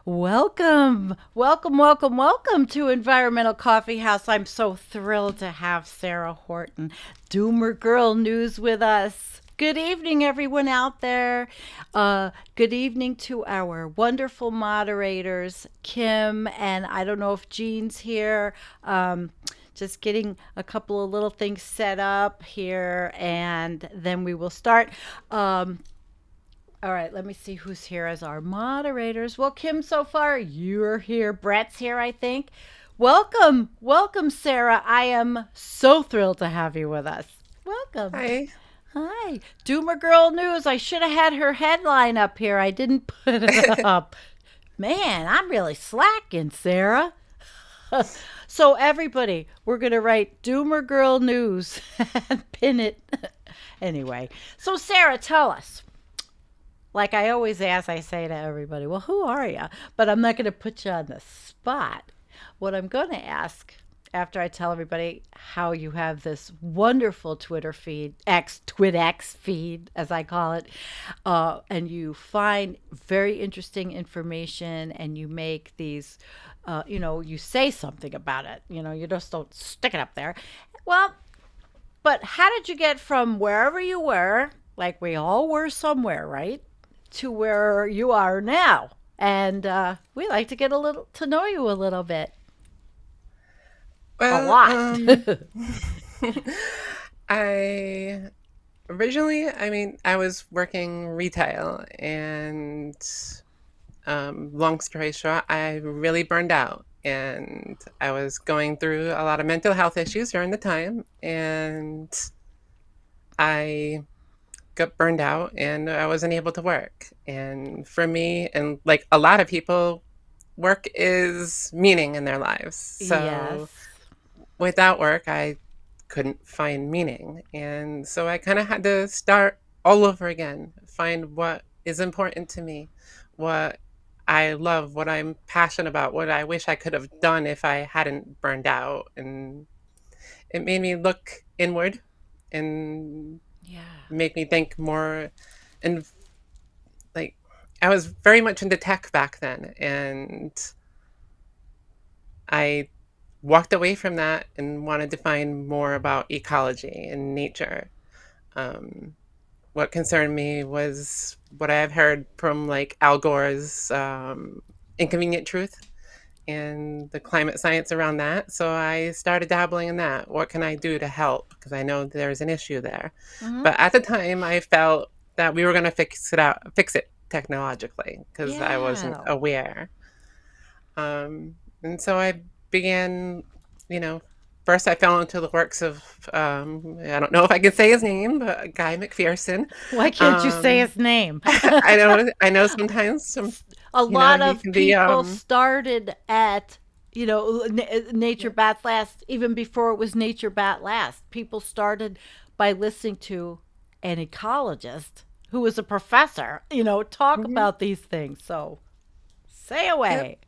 Welcome, welcome, welcome, welcome to Environmental Coffee House. I'm so thrilled to have Sara Horton, Doomer Girl News, with us. Good evening, everyone out there. Good evening to our wonderful moderators, Kim, and I don't know if Jean's here. Just getting a couple of little things set up here, and then we will start. All right, let me see who's here as our moderators. Well, Kim, so far you're here. Brett's here, I think. Welcome, welcome, Sara. I am so thrilled to have you with us. Welcome. Hi. Hi. Doomer Girl News. I should have had her headline up here. I didn't put it up. Man, I'm really slacking, Sara. So, everybody, we're going to write Doomer Girl News and pin it. Anyway, so Sara, tell us, like I always ask, I say to everybody, well, who are you? But I'm not going to put you on the spot. What I'm going to ask after I tell everybody how you have this wonderful Twitter feed, TwitX feed, as I call it, and you find very interesting information and you make these, you say something about it. You just don't stick it up there. Well, but how did you get from wherever you were, like we all were somewhere, right? To where you are now. And we like to get a little to know you a little bit. A Well, lot. I I was working retail and long story short, I really burned out and I was going through a lot of mental health issues during the time and I got burned out and I wasn't able to work. And for me, and like a lot of people, work is meaning in their lives. So Yes. without work, I couldn't find meaning. And so I kind of had to start all over again, find what is important to me, what I love, what I'm passionate about, what I wish I could have done if I hadn't burned out. And it made me look inward and Yeah. make me think more. And like, I was very much into tech back then. And I walked away from that and wanted to find more about ecology and nature. Um, what concerned me was what I've heard from like Al Gore's Inconvenient Truth and the climate science around that. So I started dabbling in that. What can I do to help? Because I know there's an issue there. Hmm. But at the time, I felt that we were going to fix it technologically because I wasn't Yeah. aware. And so I began, you know, first I fell into the works of, I don't know if I can say his name, but Guy McPherson. Why can't you say Um, his name? I know sometimes A lot he of can be, people started at Nature Bats Last, even before it was Nature Bat Last. People started by listening to an ecologist who was a professor, talk Mhm, about these things. So say yep. away.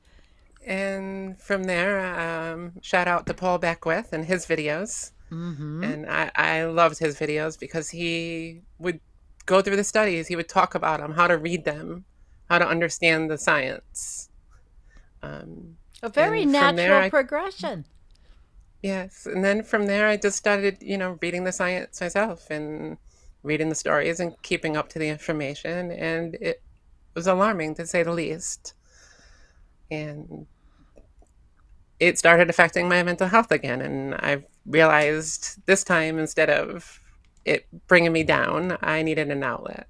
And from there, shout out to Paul Beckwith and his videos. Mm-hmm. And I loved his videos because he would go through the studies. He would talk about them, how to read them, how to understand the science. Um, A very and from there, natural progression. yes. And then from there, I just started, reading the science myself and reading the stories and keeping up to the information. And it was alarming to say the least. And it started affecting my mental health again. And I realized this time, instead of it bringing me down, I needed an outlet.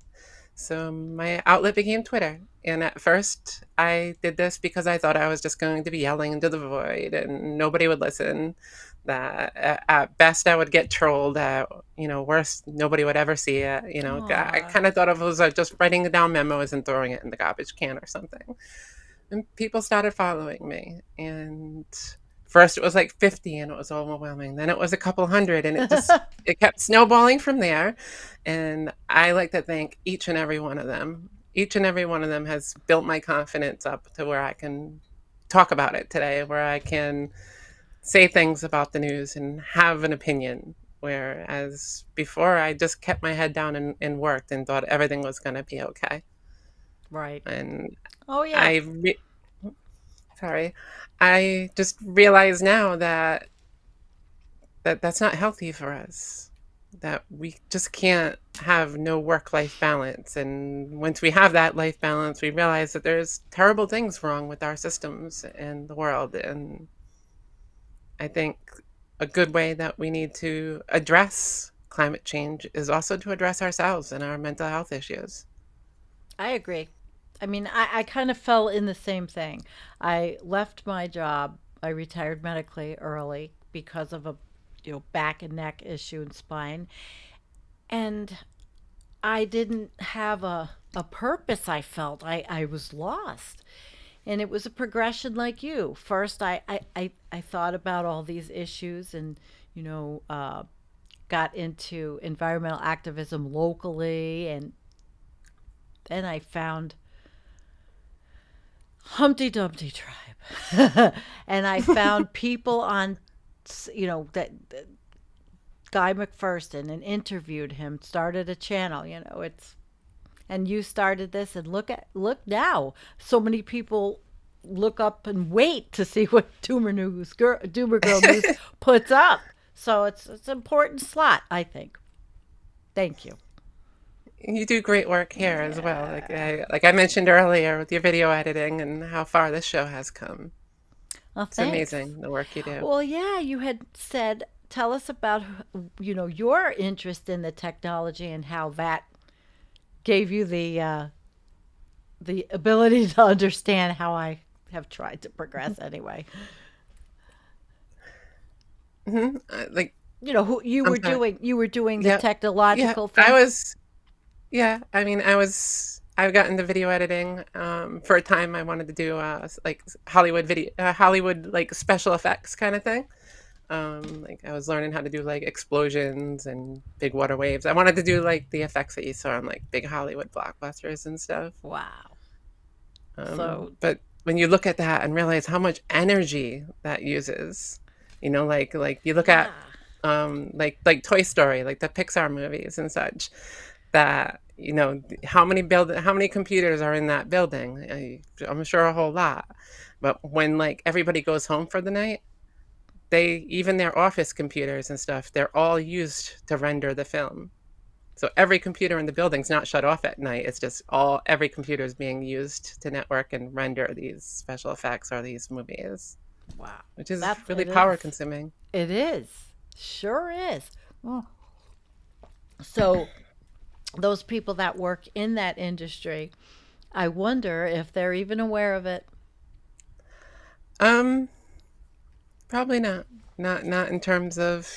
So my outlet became Twitter. And at first, I did this because I thought I was just going to be yelling into the void and nobody would listen. That at best I would get trolled. At worst nobody would ever see it. I Aw. kind of thought of it as just writing down memos and throwing it in the garbage can or something. And people started following me, and first it was like 50 and it was overwhelming, then it was a couple hundred, and it kept snowballing from there. And I like to thank each and every one of them has built my confidence up to where I can talk about it today, where I can say things about the news and have an opinion, whereas before I just kept my head down and worked and thought everything was going to be okay. Right. And Oh, yeah. I Sorry. I just realize now that that's not healthy for us. That we just can't have no work-life balance. And once we have that life balance, we realize that there's terrible things wrong with our systems and the world. And I think a good way that we need to address climate change is also to address ourselves and our mental health issues. I agree. I mean, I kind of fell in the same thing. I left my job. I retired medically early because of a back and neck issue and spine. And I didn't have a purpose. I felt I was lost. And it was a progression like you. First, I thought about all these issues and, you know, got into environmental activism locally. And then I found Humpty Dumpty Tribe. And I found people on, that Guy McPherson and interviewed him, started a channel, and you started this and look now. So many people look up and wait to see what Doomer Girl News puts up. So it's an important slot, I think. Thank you. You do great work here as well. Yeah. Like I mentioned earlier with your video editing and how far this show has come. Well, It's thanks. amazing the work you do. Well, yeah, you had said, tell us about, your interest in the technology and how that gave you the ability to understand how I have tried to progress anyway. Like Who you I'm were sorry. doing the Yeah, yeah. technological I thing. was. Yeah, I mean, I got into video editing. For a time, I wanted to do like Hollywood like special effects kind of thing. Like I was learning how to do like explosions and big water waves. I wanted to do like the effects that you saw in like big Hollywood blockbusters and stuff. Wow. So But when you look at that and realize how much energy that uses, like you look at yeah. like Toy Story, like the Pixar movies and such, that how many computers are in that building? I'm sure a whole lot. But when like everybody goes home for the night, they even their office computers and stuff, they're all used to render the film. So every computer in the building's not shut off at night. It's just every computer is being used to network and render these special effects or these movies, Wow. which is That really it is. power consuming. It is. Sure is. Oh. So those people that work in that industry, I wonder if they're even aware of it, Um, Probably not. Not in terms of,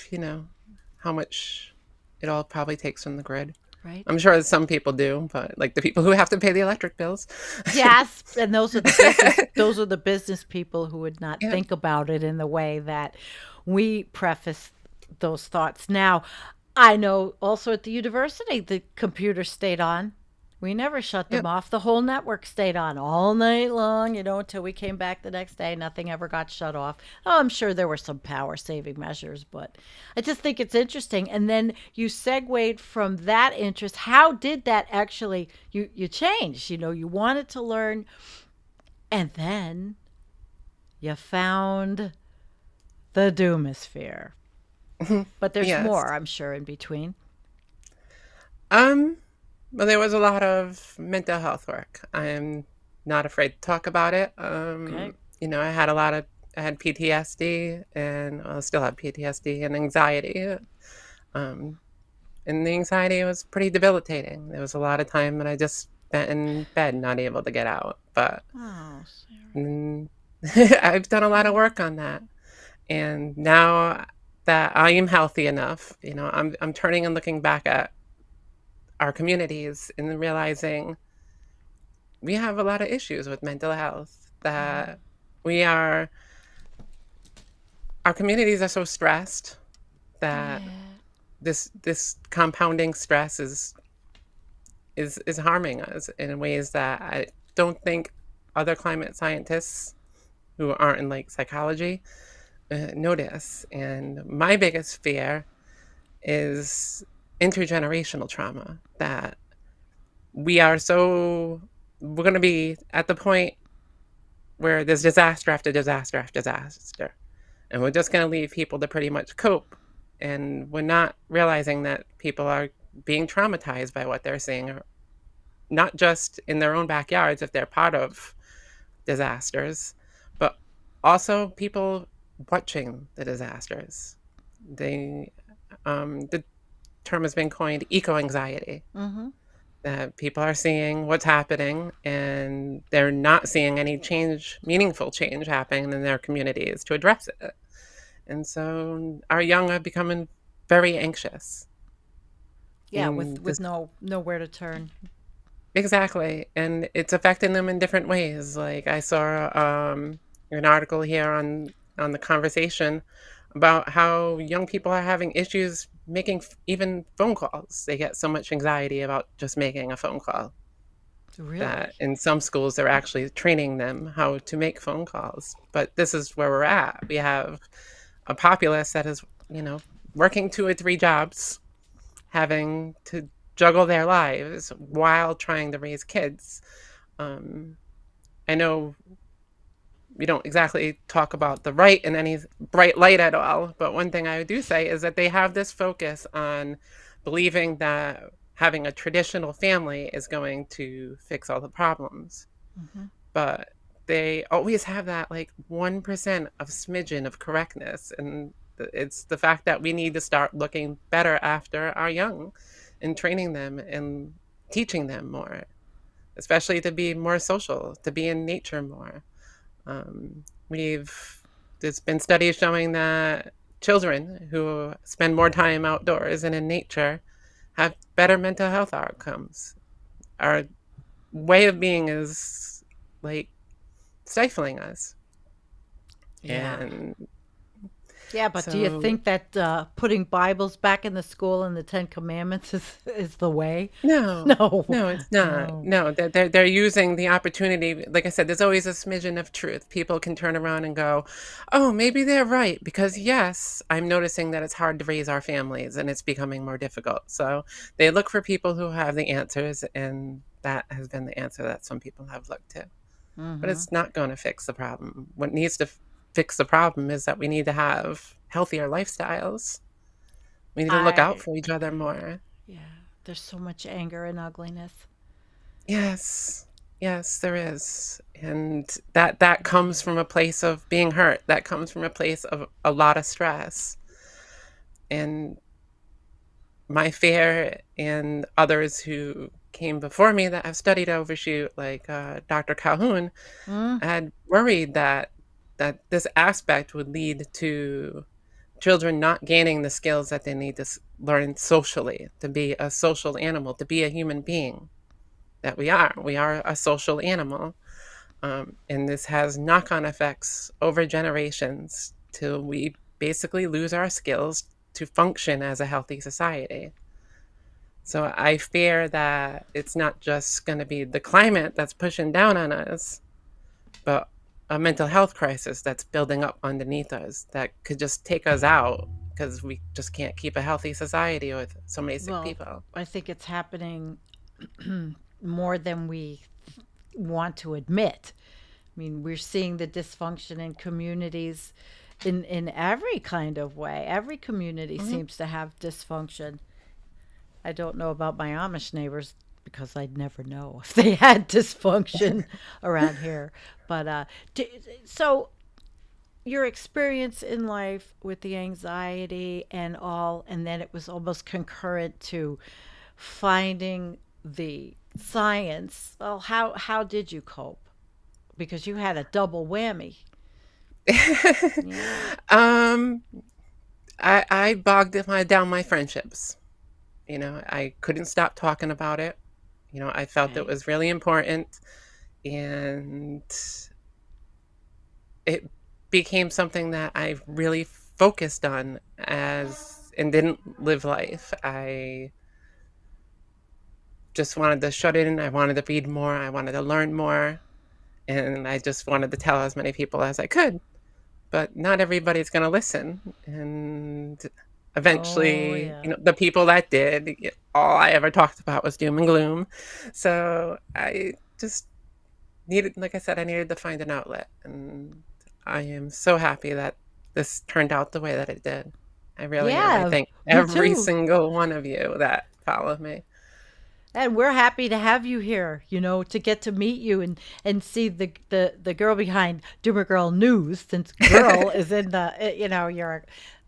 how much it all probably takes from the grid. right? I'm sure some people do, but like the people who have to pay the electric bills. Yes, and those are the business people who would not Yeah. think about it in the way that we preface those thoughts. Now, I know also at the university the computers stayed on. We never shut them Yep. off. The whole network stayed on all night long, until we came back the next day. Nothing ever got shut off. Oh, I'm sure there were some power saving measures, but I just think it's interesting. And then you segued from that interest. How did that actually you change? You wanted to learn, and then you found the doomosphere. But there's Yes. more, I'm sure, in between. Um, well, there was a lot of mental health work. I'm not afraid to talk about it. Okay. I had PTSD and I still have PTSD and anxiety. Um, and the anxiety was pretty debilitating. There was a lot of time that I just spent in bed, not able to get out. But Oh, Sarah. mm, I've done a lot of work on that. And now that I am healthy enough, I'm turning and looking back at our communities and realizing we have a lot of issues with mental health, that we are our communities are so stressed that Yeah. this compounding stress is harming us in ways that I don't think other climate scientists who aren't in like psychology notice. And my biggest fear is intergenerational trauma, that we are so we're going to be at the point where there's disaster after disaster after disaster. And we're just going to leave people to pretty much cope. And we're not realizing that people are being traumatized by what they're seeing, not just in their own backyards if they're part of disasters, but also people watching the disasters. The term has been coined eco anxiety. Mm-hmm. That people are seeing what's happening and they're not seeing any change, meaningful change happening in their communities to address it. And so our young are becoming very anxious Yeah, in with this. nowhere to turn. Exactly, and it's affecting them in different ways. Like I saw an article here on the conversation about how young people are having issues making even phone calls. They get so much anxiety about just making a phone call Really? that in some schools they're actually training them how to make phone calls. But this is where we're at. We have a populace that is, working 2 or 3 jobs, having to juggle their lives while trying to raise kids. Um, I know we don't exactly talk about the right in any bright light at all, but one thing I do say is that they have this focus on believing that having a traditional family is going to fix all the problems. Mm-hmm. But they always have that like 1% of smidgen of correctness. And it's the fact that we need to start looking better after our young and training them and teaching them more, especially to be more social, to be in nature more. We've There's been studies showing that children who spend more time outdoors and in nature have better mental health outcomes. Our way of being is like stifling us. Yeah. And Yeah, but do you so, think that putting Bibles back in the school and the Ten Commandments is the way? no, No, no, it's not. no. No, they're using the opportunity. Like I said, there's always a smidgen of truth. People can turn around and go, "Oh, maybe they're right." Because yes, I'm noticing that it's hard to raise our families and it's becoming more difficult. So they look for people who have the answers, and that has been the answer that some people have looked to. But Mm-hmm. it's not going to fix the problem. What needs to fix the problem is that we need to have healthier lifestyles. We need to look out I for each other more. Yeah, there's so much anger and ugliness. Yes. Yes, there is. And that comes from a place of being hurt. That comes from a place of a lot of stress. And my fear and others who came before me that have studied overshoot, like Dr. Calhoun, Mm, had worried that this aspect would lead to children not gaining the skills that they need to learn socially, to be a social animal, to be a human being that we are. We are a social animal. And this has knock on effects over generations till we basically lose our skills to function as a healthy society. So I fear that it's not just going to be the climate that's pushing down on us, but a mental health crisis that's building up underneath us that could just take us out because we just can't keep a healthy society with so many sick well, people. I think it's happening more than we want to admit. I mean, we're seeing the dysfunction in communities in every kind of way. Every community Hmm. seems to have dysfunction. I don't know about my Amish neighbors because I'd never know if they had dysfunction around here. But so your experience in life with the anxiety and all, and then it was almost concurrent to finding the science. Well, how did you cope? Because you had a double whammy. Yeah. um, I bogged down my friendships. I couldn't stop talking about it. I felt it Okay. was really important, and it became something that I really focused on as and didn't live life. I just wanted to shut in. I wanted to read more. I wanted to learn more. And I just wanted to tell as many people as I could. But not everybody's going to listen. And Oh eventually, yeah. the people that did, all I ever talked about was doom and gloom. So I just needed, like I said, I needed to find an outlet, and I am so happy that this turned out the way that it did. I really am. I Yeah, thank me every too. single one of you that follow me. And we're happy to have you here, to get to meet you and see the girl behind Doomer Girl News, since girl is in you're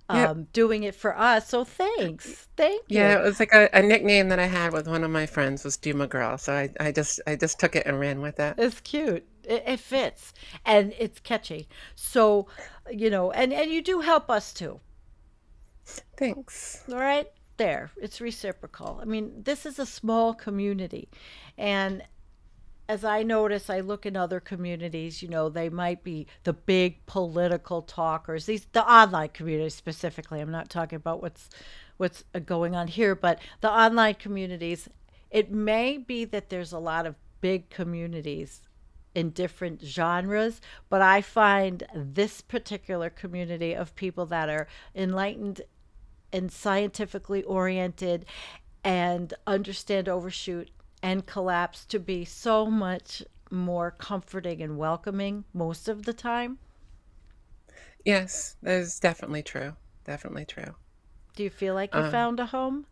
Yep. doing it for us. So thanks. Thank Yeah, you. it was like a nickname that I had with one of my friends was Duma Girl, so I just took it and ran with it. It's cute. It fits and it's catchy. So, and you do help us too. Thanks. All right? There. It's reciprocal. I mean, this is a small community. And as I notice, I look in other communities, they might be the big political talkers. The online community specifically. I'm not talking about what's going on here, but the online communities, it may be that there's a lot of big communities in different genres, but I find this particular community of people that are enlightened and scientifically oriented and understand overshoot and collapse to be so much more comforting and welcoming most of the time. Yes, that is definitely true. Definitely true. Do you feel like you Um, found a home?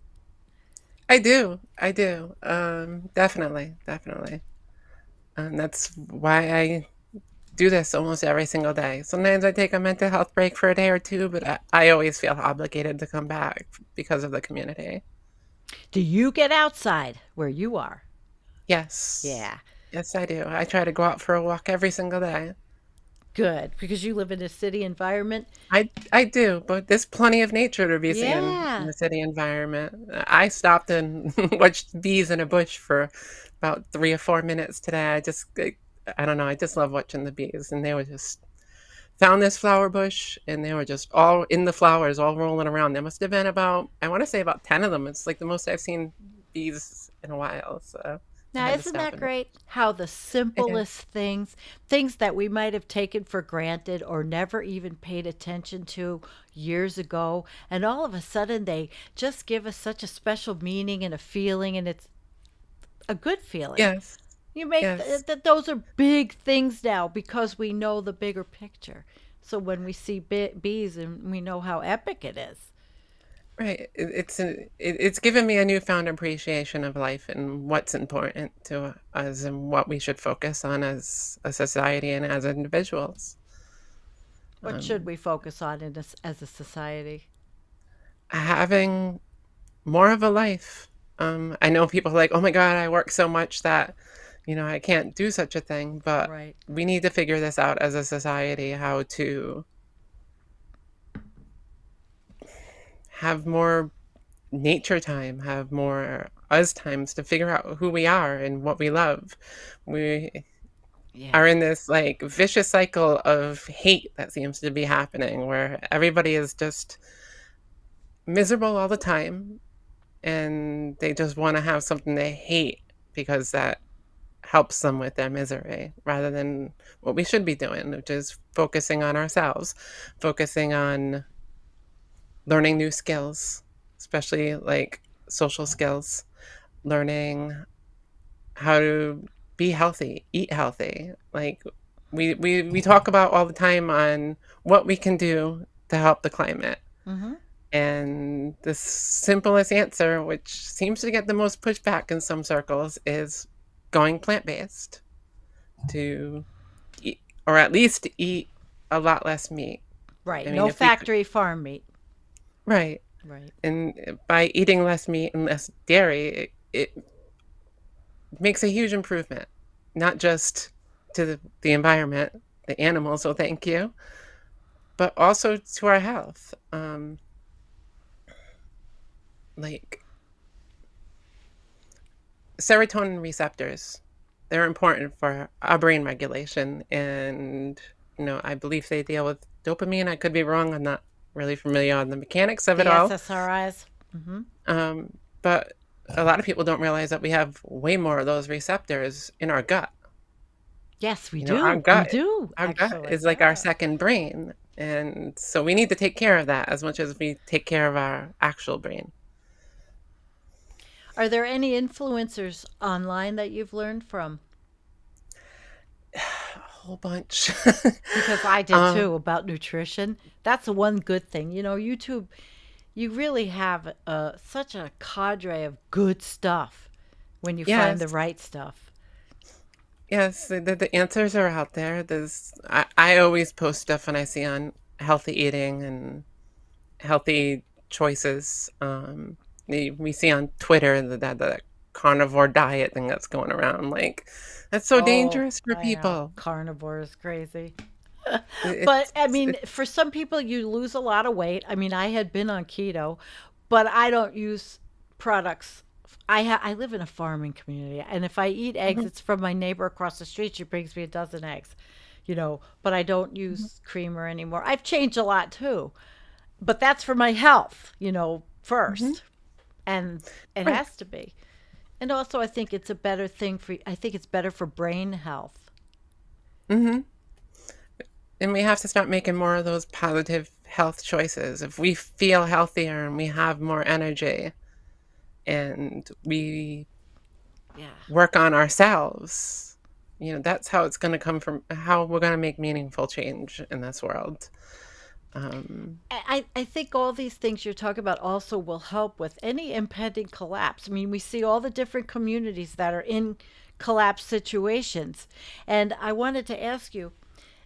I do. I do. Definitely, definitely. That's why I do this almost every single day. Sometimes I take a mental health break for a day or two, but I always feel obligated to come back because of the community. Do you get outside where you are? Yes. Yeah, Yes, I do. I try to go out for a walk every single day. good, because you live in a city environment. I do, but there's plenty of nature to be seen in Yeah. the city environment. I stopped and watched bees in a bush for about 3 or 4 minutes today. I don't know, I just love watching the bees, and they were just found this flower bush, and they were just all in the flowers, all rolling around. There must have been about, I wanna say about 10 of them. It's like the most I've seen bees in a while, so I Now, had to isn't stop that and look. great? How the It simplest is. things that we might have taken for granted or never even paid attention to years ago, and all of a sudden they just give us such a special meaning and a feeling, and it's a good feeling. Yes. You make Yes. those are big things now because we know the bigger picture. So when we see bees and we know how epic it is. Right. It's given me a newfound appreciation of life and what's important to us and what we should focus on as a society and as individuals. What should Um, we focus on in this as a society? Having more of a life. I know people are like, oh my God, I work so much that, I can't do such a thing, but Right. we need to figure this out as a society, how to have more nature time, have more us times to figure out who we are and what we love. We are Yeah. in this like vicious cycle of hate that seems to be happening where everybody is just miserable all the time and they just want to have something they hate because that helps them with their misery rather than what we should be doing, which is focusing on ourselves, focusing on learning new skills, especially like social skills, learning how to be healthy, eat healthy. Like we talk about all the time on what we can do to help the climate. Mm-hmm. And the simplest answer, which seems to get the most pushback in some circles, is going plant-based to eat, or at least eat a lot less meat. Right. I mean, No if we could, factory farm meat. right. Right. And by eating less meat and less dairy, it makes a huge improvement, not just to the environment, the animals, so thank you, but also to our health. Like serotonin receptors, they're important for our brain regulation. And, I believe they deal with dopamine. I could be wrong. I'm not really familiar on the mechanics of it The all. SSRIs. Mm-hmm. But a lot of people don't realize that we have way more of those receptors in our gut. Yes, we Our do. We gut do, our gut actually. is like our second brain, and so we need to take care of that as much as we take care of our actual brain. Are there any influencers online that you've learned from? whole bunch. Because I did um, too about nutrition. That's the one good thing. YouTube, you really have such a cadre of good stuff when you find the yes, right stuff. yes, the answers are out there. I always post stuff when I see on healthy eating and healthy choices. We see on Twitter that carnivore diet thing that's going around. Like, that's so Oh, dangerous for I know. people. Carnivore is crazy. But It's, I mean, it's for some people, you lose a lot of weight. I mean, I had been on keto, but I don't use products. I live in a farming community, and if I eat eggs, mhm, it's from my neighbor across the street. She brings me a dozen eggs, but I don't mhm, use creamer anymore. I've changed a lot too, but that's for my health, mhm. first, and it Right. has to be. And also, I think it's a better thing for. I think it's better for brain health. hmm And we have to start making more of those positive health choices. If we feel healthier and we have more energy and we Yeah. work on ourselves, that's how it's going to come from, how we're going to make meaningful change in this world. Um, I think all these things you're talking about also will help with any impending collapse. I mean, we see all the different communities that are in collapse situations. And I wanted to ask you,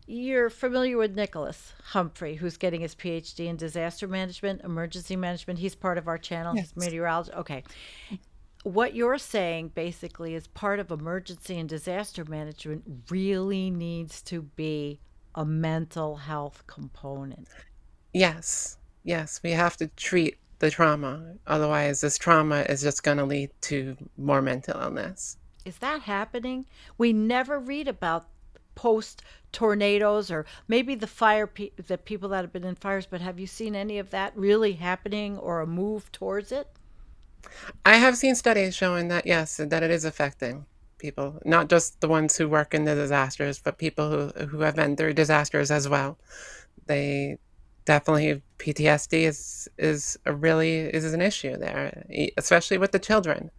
you're familiar with Nicholas Humphrey, who's getting his PhD in disaster management, emergency management. He's part of our channel. He's yes. meteorologist. Okay. What you're saying basically is part of emergency and disaster management really needs to be a mental health component. Yes. Yes. We have to treat the trauma. Otherwise, this trauma is just going to lead to more mental illness. Is that happening? We never read about post tornadoes or maybe the people that have been in fires, but have you seen any of that really happening or a move towards it? I have seen studies showing that, yes, that it is affecting people, not just the ones who work in the disasters, but people who have been through disasters as well. They definitely PTSD is an issue there, especially with the children.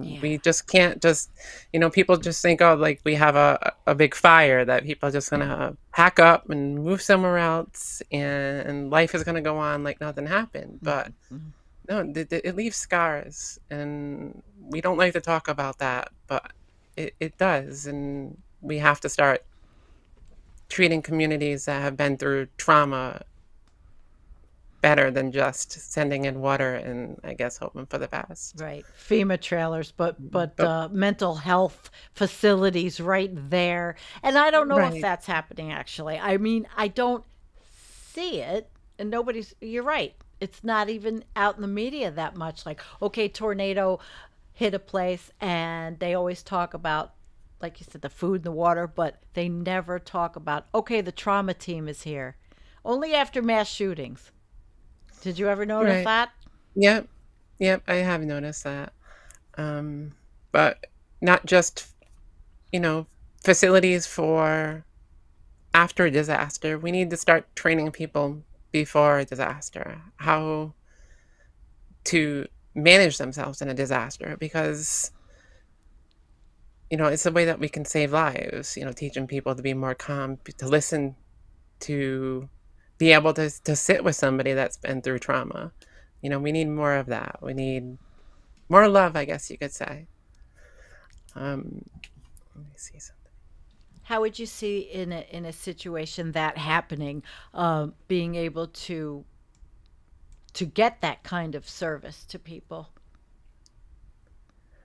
Yeah. We just can't just, people just think, oh, like we have a big fire that people are just gonna pack up and move somewhere else, and life is gonna go on like nothing happened. But Mhm. no, it leaves scars, and we don't like to talk about that, but it does, and we have to start treating communities that have been through trauma better than just sending in water and, I guess, hoping for the best. Right. FEMA trailers, but But mental health facilities right there. And I don't know if right, that's happening actually. I mean, I don't see it, and you're right. It's not even out in the media that much. Like, okay, tornado hit a place, and they always talk about, like you said, the food and the water, but they never talk about, okay, the trauma team is here. Only after mass shootings. Did you ever notice right. that? Yep, yep, I have noticed that. Um, but not just, you know, facilities for after a disaster. We need to start training people before a disaster, how to manage themselves in a disaster, because it's a way that we can save lives, teaching people to be more calm, to listen, to be able to sit with somebody that's been through trauma. We need more of that. We need more love, I guess you could say. Um, Let me see something. How would you see in a situation that happening, being able to get that kind of service to people?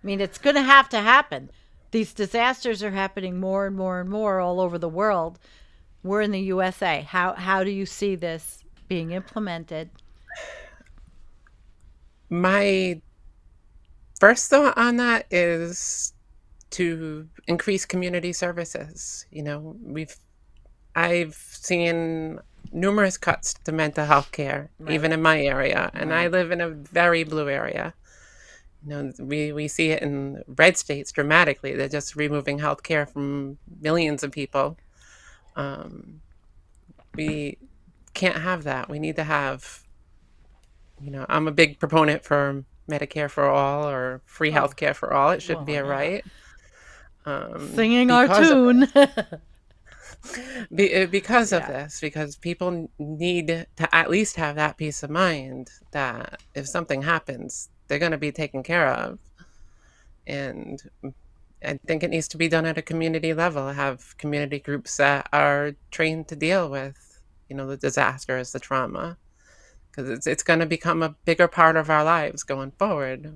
I mean, it's going to happen. These disasters are happening more and more and more all over the world. We're in the USA. How do you see this being implemented? My first thought on that is to increase community services. I've seen numerous cuts to mental health care, Right, even in my area, and I right. live in a very blue area. We see it in red states dramatically. They're just removing health care from millions of people. Um, we can't have that. We need to have, I'm a big proponent for Medicare for all or free Oh, health care for all. It should be well, a yeah. right. Singing our Because of tune. Because of Yeah. this, because people need to at least have that peace of mind that if something happens, they're going to be taken care of. And I think it needs to be done at a community level, have community groups that are trained to deal with, the disasters, the trauma, because it's going to become a bigger part of our lives going forward.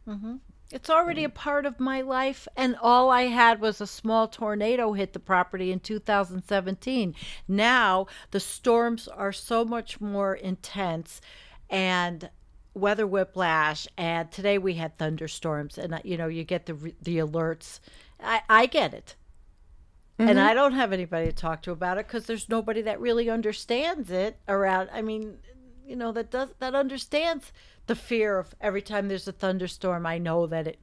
Hmm. It's already a part of my life, and all I had was a small tornado hit the property in 2017. Now the storms are so much more intense, and weather whiplash. And today we had thunderstorms, and you get the alerts. I get it, and Hmm. I don't have anybody to talk to about it because there's nobody that really understands it around. I mean, that understands the fear of every time there's a thunderstorm. I know that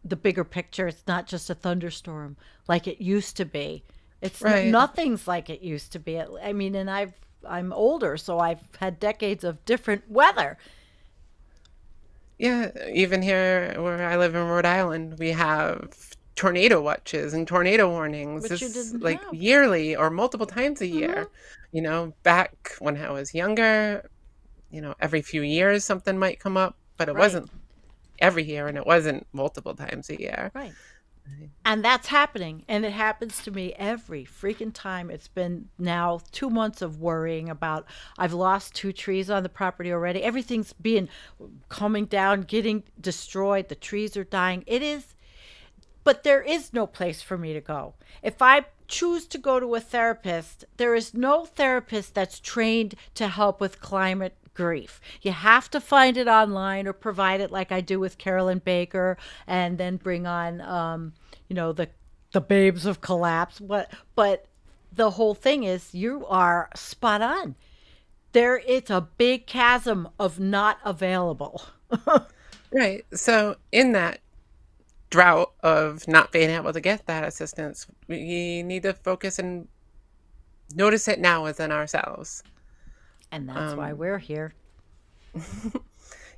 the bigger picture, it's not just a thunderstorm like it used to be. Right. Nothing's like it used to be. I mean, and I'm older, so I've had decades of different weather. Yeah, even here where I live in Rhode Island, we have tornado watches and tornado warnings. Which you This didn't like have. yearly or multiple times a Hmm. year. Back when I was younger, every few years something might come up, but it Right, wasn't every year and it wasn't multiple times a year. right. And that's happening. And it happens to me every freaking time. It's been now 2 months of worrying about, I've lost two trees on the property already. Everything's being coming down, getting destroyed. The trees are dying. It is, but there is no place for me to go. If I choose to go to a therapist, there is no therapist that's trained to help with climate grief. You have to find it online or provide it like I do with Carolyn Baker, and then bring on, the babes of collapse. But the whole thing is, you are spot on. It's a big chasm of not available. Right. So in that drought of not being able to get that assistance, we need to focus and notice it now within ourselves. And that's why Um, we're here.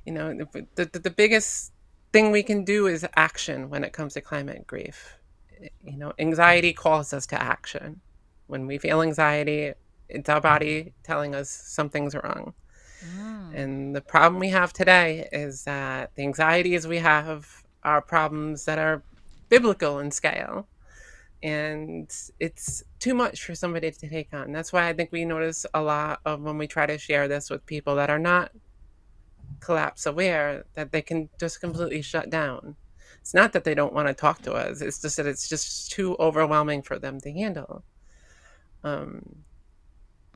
the biggest thing we can do is action when it comes to climate grief. Anxiety calls us to action. When we feel anxiety, it's our body telling us something's wrong. Mm. And the problem we have today is that the anxieties we have are problems that are biblical in scale. And it's too much for somebody to take on. That's why I think we notice a lot of when we try to share this with people that are not collapse aware, that they can just completely shut down. It's not that they don't want to talk to us. It's just that it's just too overwhelming for them to handle. Um,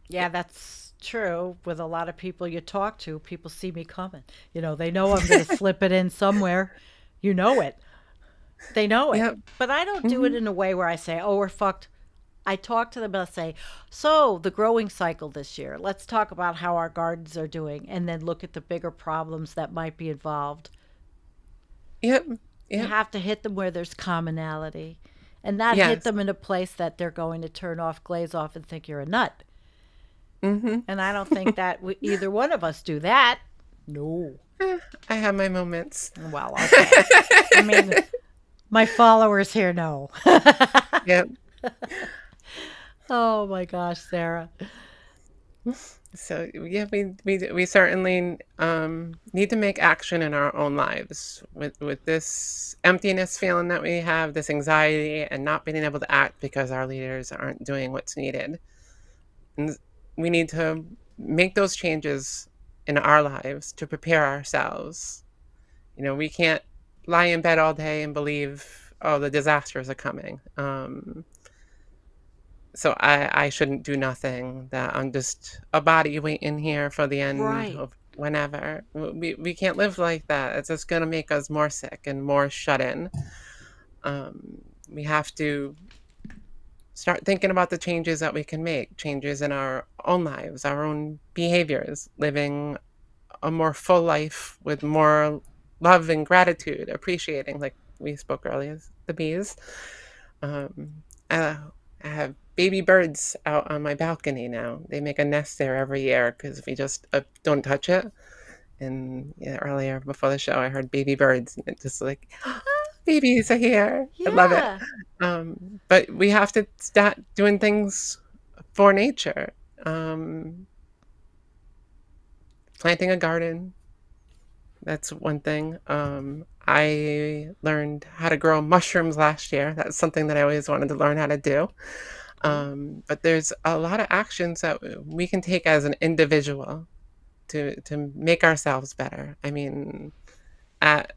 Yeah, that's true. With a lot of people you talk to, people see me coming. They know I'm going to slip it in somewhere. You know it. They know it. yeah. But I don't do it Hmm. in a way where I say, oh, we're fucked. I talk to them and I say, so the growing cycle this year, let's talk about how our gardens are doing, and then look at the bigger problems that might be involved. Yep. You Yep. have to hit them where there's commonality, and not hit Yes. them in a place that they're going to turn off, glaze off, and think you're a nut. Hmm. And I don't think that either one of us do that. No. I have my moments. Well, okay. I mean, my followers here know. Yep. Oh my gosh, Sarah. So yeah, we certainly need to make action in our own lives with this emptiness feeling that we have, this anxiety, and not being able to act because our leaders aren't doing what's needed. And we need to make those changes in our lives to prepare ourselves. We can't lie in bed all day and believe, oh, the disasters are coming. So I shouldn't do nothing, that I'm just a body waiting here for the end Right. of whenever. We can't live like that. It's just going to make us more sick and more shut in. We have to start thinking about the changes that we can make, changes in our own lives, our own behaviors, living a more full life with more love and gratitude, appreciating, like we spoke earlier, the bees. Um, I, I have baby birds out on my balcony now. They make a nest there every year because we just don't touch it. And yeah, earlier before the show, I heard baby birds, and it just like, babies are here. I love it. Yeah. But we have to start doing things for nature. Um, Planting a garden, that's one thing. I learned how to grow mushrooms last year. That's something that I always wanted to learn how to do. Cool. But there's a lot of actions that we can take as an individual to make ourselves better. I mean, at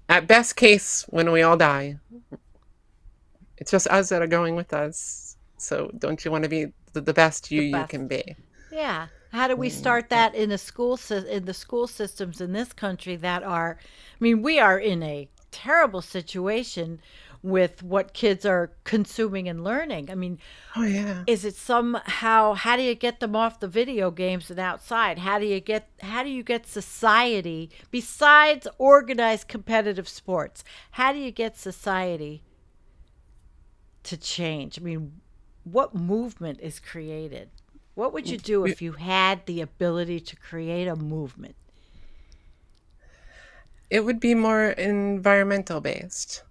at best case, when we all die, it's just us that are going with us. So don't you want to be the best The you best. can be? Yeah. How do we start So, that in in the school systems in this country that are, I mean, we are in a terrible situation with what kids are consuming and learning. I mean, oh yeah. is it somehow, how do you get them off the video games and outside? How do you get society besides organized competitive sports? How do you get society to change? I mean, what movement is created? What would you do We- if you had the ability to create a movement? It would be more environmental based.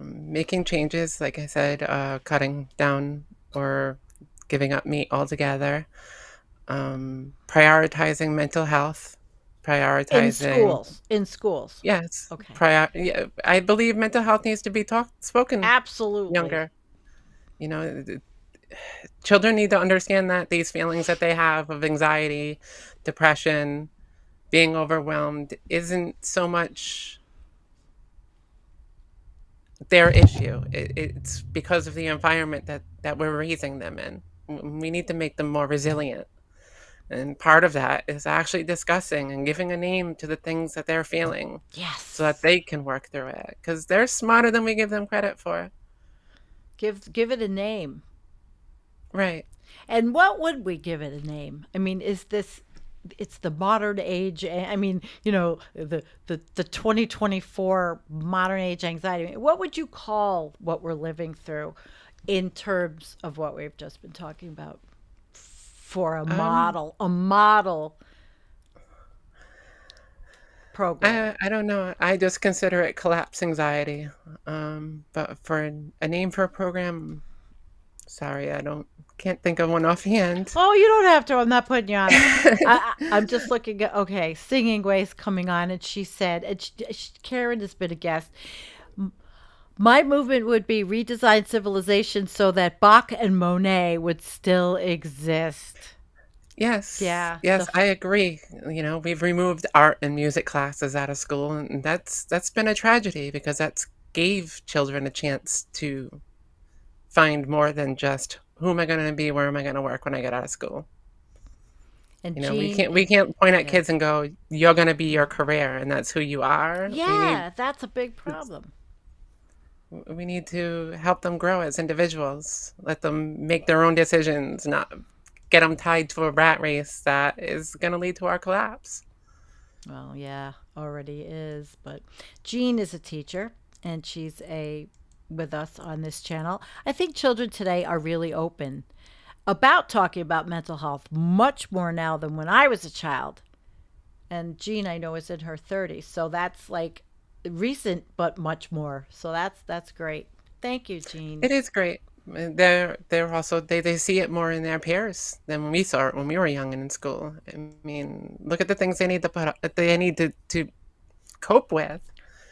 Making changes, like I said, cutting down or giving up meat altogether, prioritizing mental health, In prioritizing, schools. In schools. yes, Okay. yeah, I believe mental health needs to be spoken Absolutely. younger. You know, children need to understand that these feelings that they have of anxiety, depression, being overwhelmed isn't so much their issue. It's because of the environment that we're raising them in. We need to make them more resilient. And part of that is actually discussing and giving a name to the things that they're feeling so that Yes. they can work through it. Because they're smarter than we give them credit for. Give it a name. Right. And what would we give it a name? I mean, is this, it's the modern age, I mean, the 2024 modern age anxiety. What would you call what we're living through in terms of what we've just been talking about for Um, a model program? I don't know. I just consider it collapse anxiety. But for a name for a program, sorry, I don't can't think of one offhand. Oh, you don't have to. I'm not putting you on it. I'm just looking at, okay, Singing Ways coming on, and she said, Karen has been a guest. My movement would be redesign civilization so that Bach and Monet would still exist. Yes, Yeah, yes, I agree. We've removed art and music classes out of school, and that's been a tragedy because that's gave children a chance to find more than just who am I going to be, where am I going to work when I get out of school. and We Jean, can't point at yeah, kids and go, you're going to be your career, and that's who you are. yeah, that's a big It's- problem. we need to help them grow as individuals, let them make their own decisions, not get them tied to a rat race that is going to lead to our collapse. Well, yeah, already is. But Jean is a teacher, and she's a with us on this channel. I think children today are really open about talking about mental health much more now than when I was a child. And Jean, I know, is in her 30s, so that's like recent, but much more. So that's great. Thank you, Jean. It is great. They're also they see it more in their peers than when we saw it when we were young and in school. I mean, look at the things they need to put up, that they need to cope with.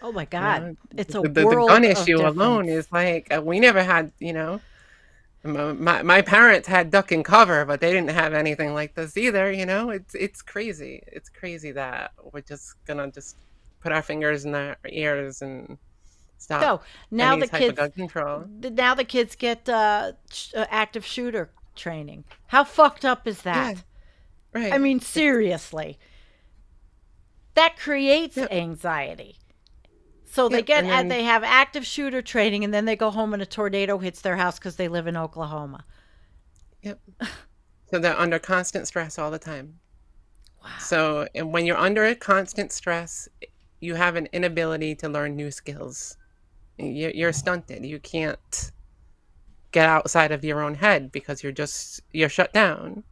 Oh my You God, know, it's a the gun world of issue alone difference. is like we never had. My parents had duck and cover, but they didn't have anything like this either. It's crazy. It's crazy that we're just gonna just put our fingers in our ears and stop So now any the type of kids, gun control. now the kids get active shooter training. How fucked up is Yeah, that? I right. mean, seriously, that creates Yep, anxiety. So yep, and then they have active shooter training, and then they go home and a tornado hits their house because they live in Oklahoma. yep. So they're under constant stress all the time. Wow. So, and when you're under a constant stress, you have an inability to learn new skills. You're stunted. You can't get outside of your own head because you're shut down.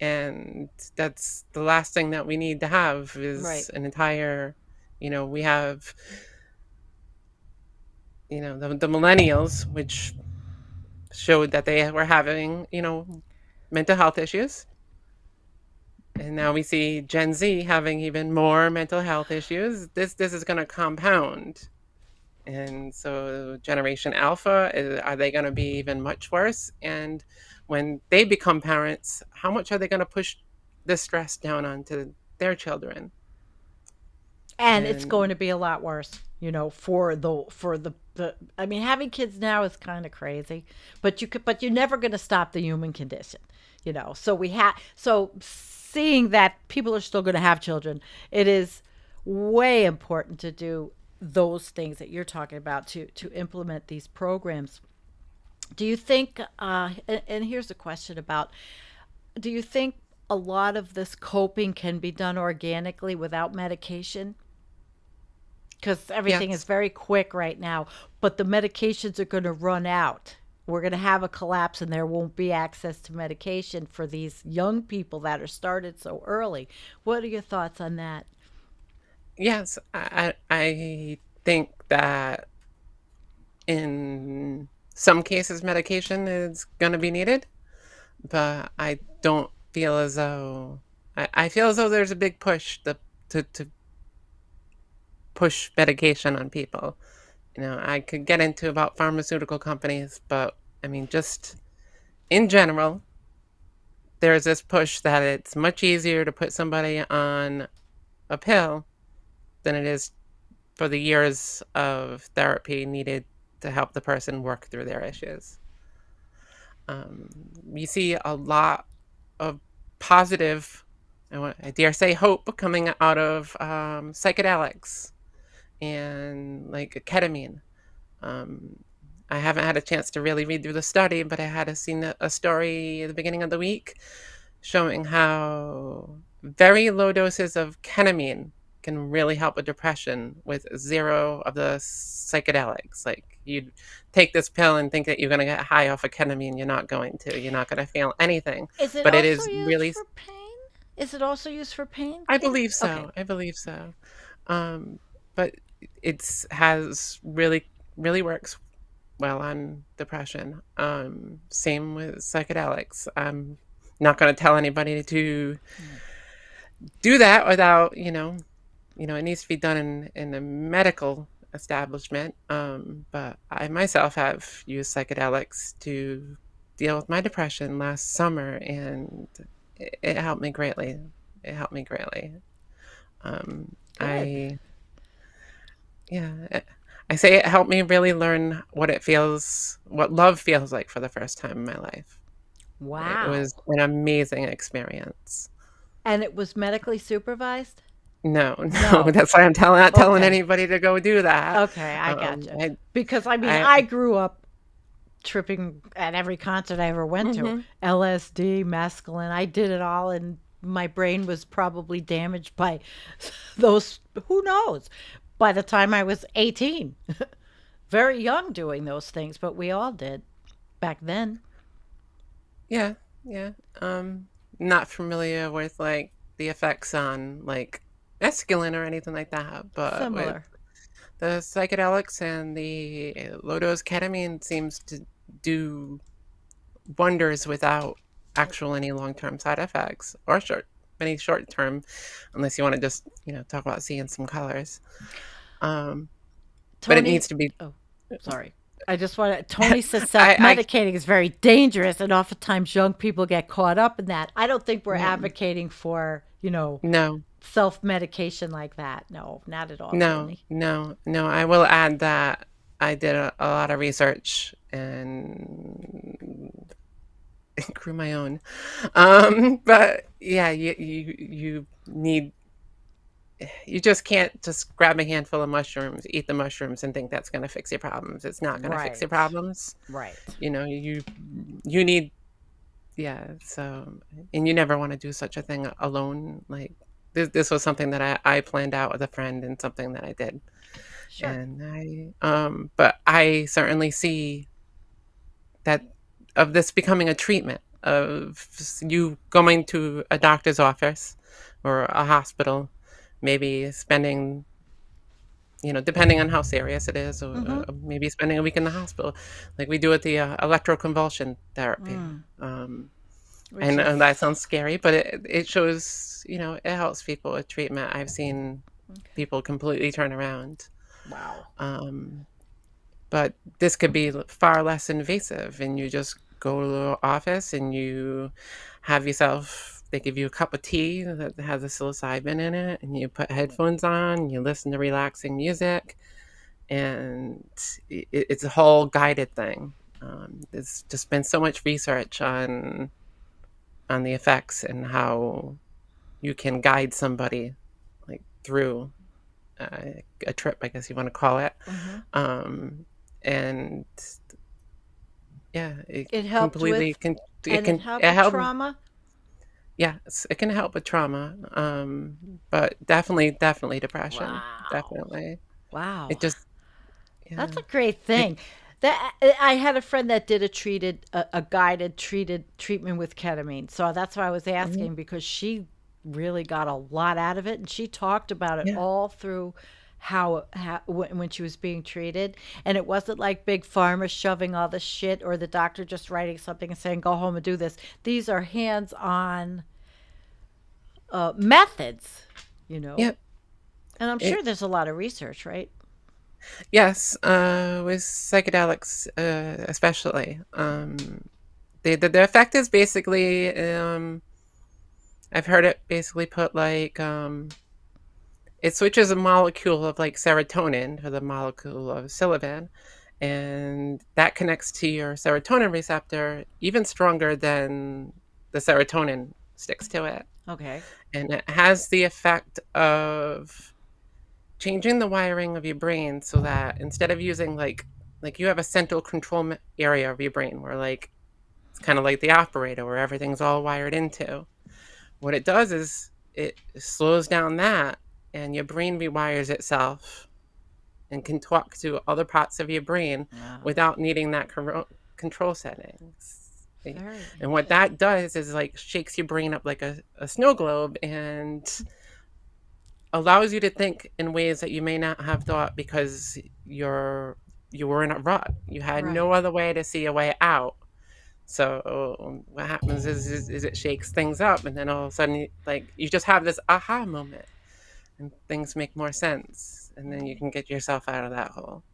And that's the last thing that we need to have is Right. an entire, we have the millennials, which showed that they were having, mental health issues. And now we see Gen Z having even more mental health issues. This is going to compound. And so Generation Alpha, are they going to be even much worse? And when they become parents, how much are they going to push the stress down onto their children? And it's going And to be a lot worse, for the I mean, having kids now is kind of crazy, but you're never going to stop the human condition, so seeing that people are still going to have children, it is way important to do those things that you're talking about, to implement these programs. Do you think, and here's a question about, do you think a lot of this coping can be done organically without medication? Because everything is yes, very quick right now, but the medications are going to run out. We're going to have a collapse, and there won't be access to medication for these young people that are started so early. What are your thoughts on that? yes, I think that in some cases medication is going to be needed, but I don't feel as though I feel as though there's a big push to push medication on people. I could get into about pharmaceutical companies, but I mean, just in general, there's this push that it's much easier to put somebody on a pill than it is for the years of therapy needed to help the person work through their issues. Um, you see a lot of positive, I dare say, hope coming out of psychedelics and like ketamine. Um, I haven't had a chance to really read through the study, but I had seen a story at the beginning of the week showing how very low doses of ketamine can really help with depression with zero of the psychedelics. Like you take this pill and think that you're going to get high off of ketamine. You're not going to. You're not going to feel anything. Is it But it also is used really, for pain? Is it also used for pain, I Katie? believe Okay. so. I believe so. Um, but it's has really, really works well on depression. Same with psychedelics. I'm not going to tell anybody to do that without, it needs to be done in a medical establishment. But I myself have used psychedelics to deal with my depression last summer, and it helped me greatly. It helped me greatly. Good. I Yeah, I say it helped me really learn what love feels like for the first time in my life. It Wow. was an amazing experience. And it was medically supervised? No, no, No. that's why I'm not telling Okay. anybody to go do that. Okay, I gotcha. I Because I mean, I I grew up tripping at every concert I ever went to. Mhm. LSD, mescaline, I did it all, and my brain was probably damaged by those, who knows, by the time I was 18. Very young doing those things, but we all did back then. Yeah, yeah. Not familiar with, like, the effects on, like, mescaline or anything like that, but with Similar. the psychedelics and the low dose ketamine seems to do wonders without actual any long-term side effects or any short-term, unless you want to just, talk about seeing some colors. Um, but it Tony, needs to be. oh, sorry. I just want to, Tony says self I medicating is very dangerous, and oftentimes young people get caught up in that. I don't think we're yeah, advocating for, no, self medication like that. No, not at all, no, Tony. no, no. I will add that I did a lot of research and grew my own. But yeah, you just can't just grab a handful of mushrooms, eat the mushrooms, and think that's going to fix your problems. It's not going to fix your Right. problems. Right. You need, yeah. So, and you never want to do such a thing alone. Like this was something that I planned out with a friend and something that I did. Sure. And but I certainly see that of this becoming a treatment of you going to a doctor's office or a hospital, maybe spending depending on how serious it is, Mm-hmm. or maybe spending a week in the hospital, like we do with the electroconvulsion therapy. Mm. Um, Which and, is and that sounds scary, but it shows, it helps people with treatment. I've seen okay. people completely turn around. Wow. Um, but this could be far less invasive, and you just go to the office and you have yourself, they give you a cup of tea that has a psilocybin in it, and you put headphones on, you listen to relaxing music, and it's a whole guided thing. There's just been so much research on the effects and how you can guide somebody like through a trip, I guess you want to call it. Mm-hmm. Um, and yeah, it It helped completely with, can it and it can helped it with help. trauma. Yes, it can help with trauma. But definitely depression. Wow. Definitely. Wow. It just That's yeah. a great It thing. That I had a friend that did a guided treated treatment with ketamine. So that's why I was mhm, asking because she really got a lot out of it and she talked about it yeah. all through how when she was being treated, and it wasn't like big pharma shoving all the shit or the doctor just writing something and saying go home and do this. These are hands-on methods, you know. Yeah. And I'm sure It there's a lot of research, right? yes, with psychedelics especially. The effect is basically I've heard it basically put like it switches a molecule of like serotonin to the molecule of psilocybin, and that connects to your serotonin receptor even stronger than the serotonin sticks to it. Okay. And it has the effect of changing the wiring of your brain so that instead of using like you have a central control area of your brain where like it's kind of like the operator where everything's all wired into. What it does is it slows down that, and your brain rewires itself and can talk to other parts of your brain Wow. without needing that control settings. Very And what interesting. that does is like shakes your brain up like a snow globe and allows you to think in ways that you may not have thought because you were in a rut. You had Right. no other way to see a way out. So what happens is it shakes things up, and then all of a sudden, like you just have this aha moment, and things make more sense, and then you can get yourself out of that hole.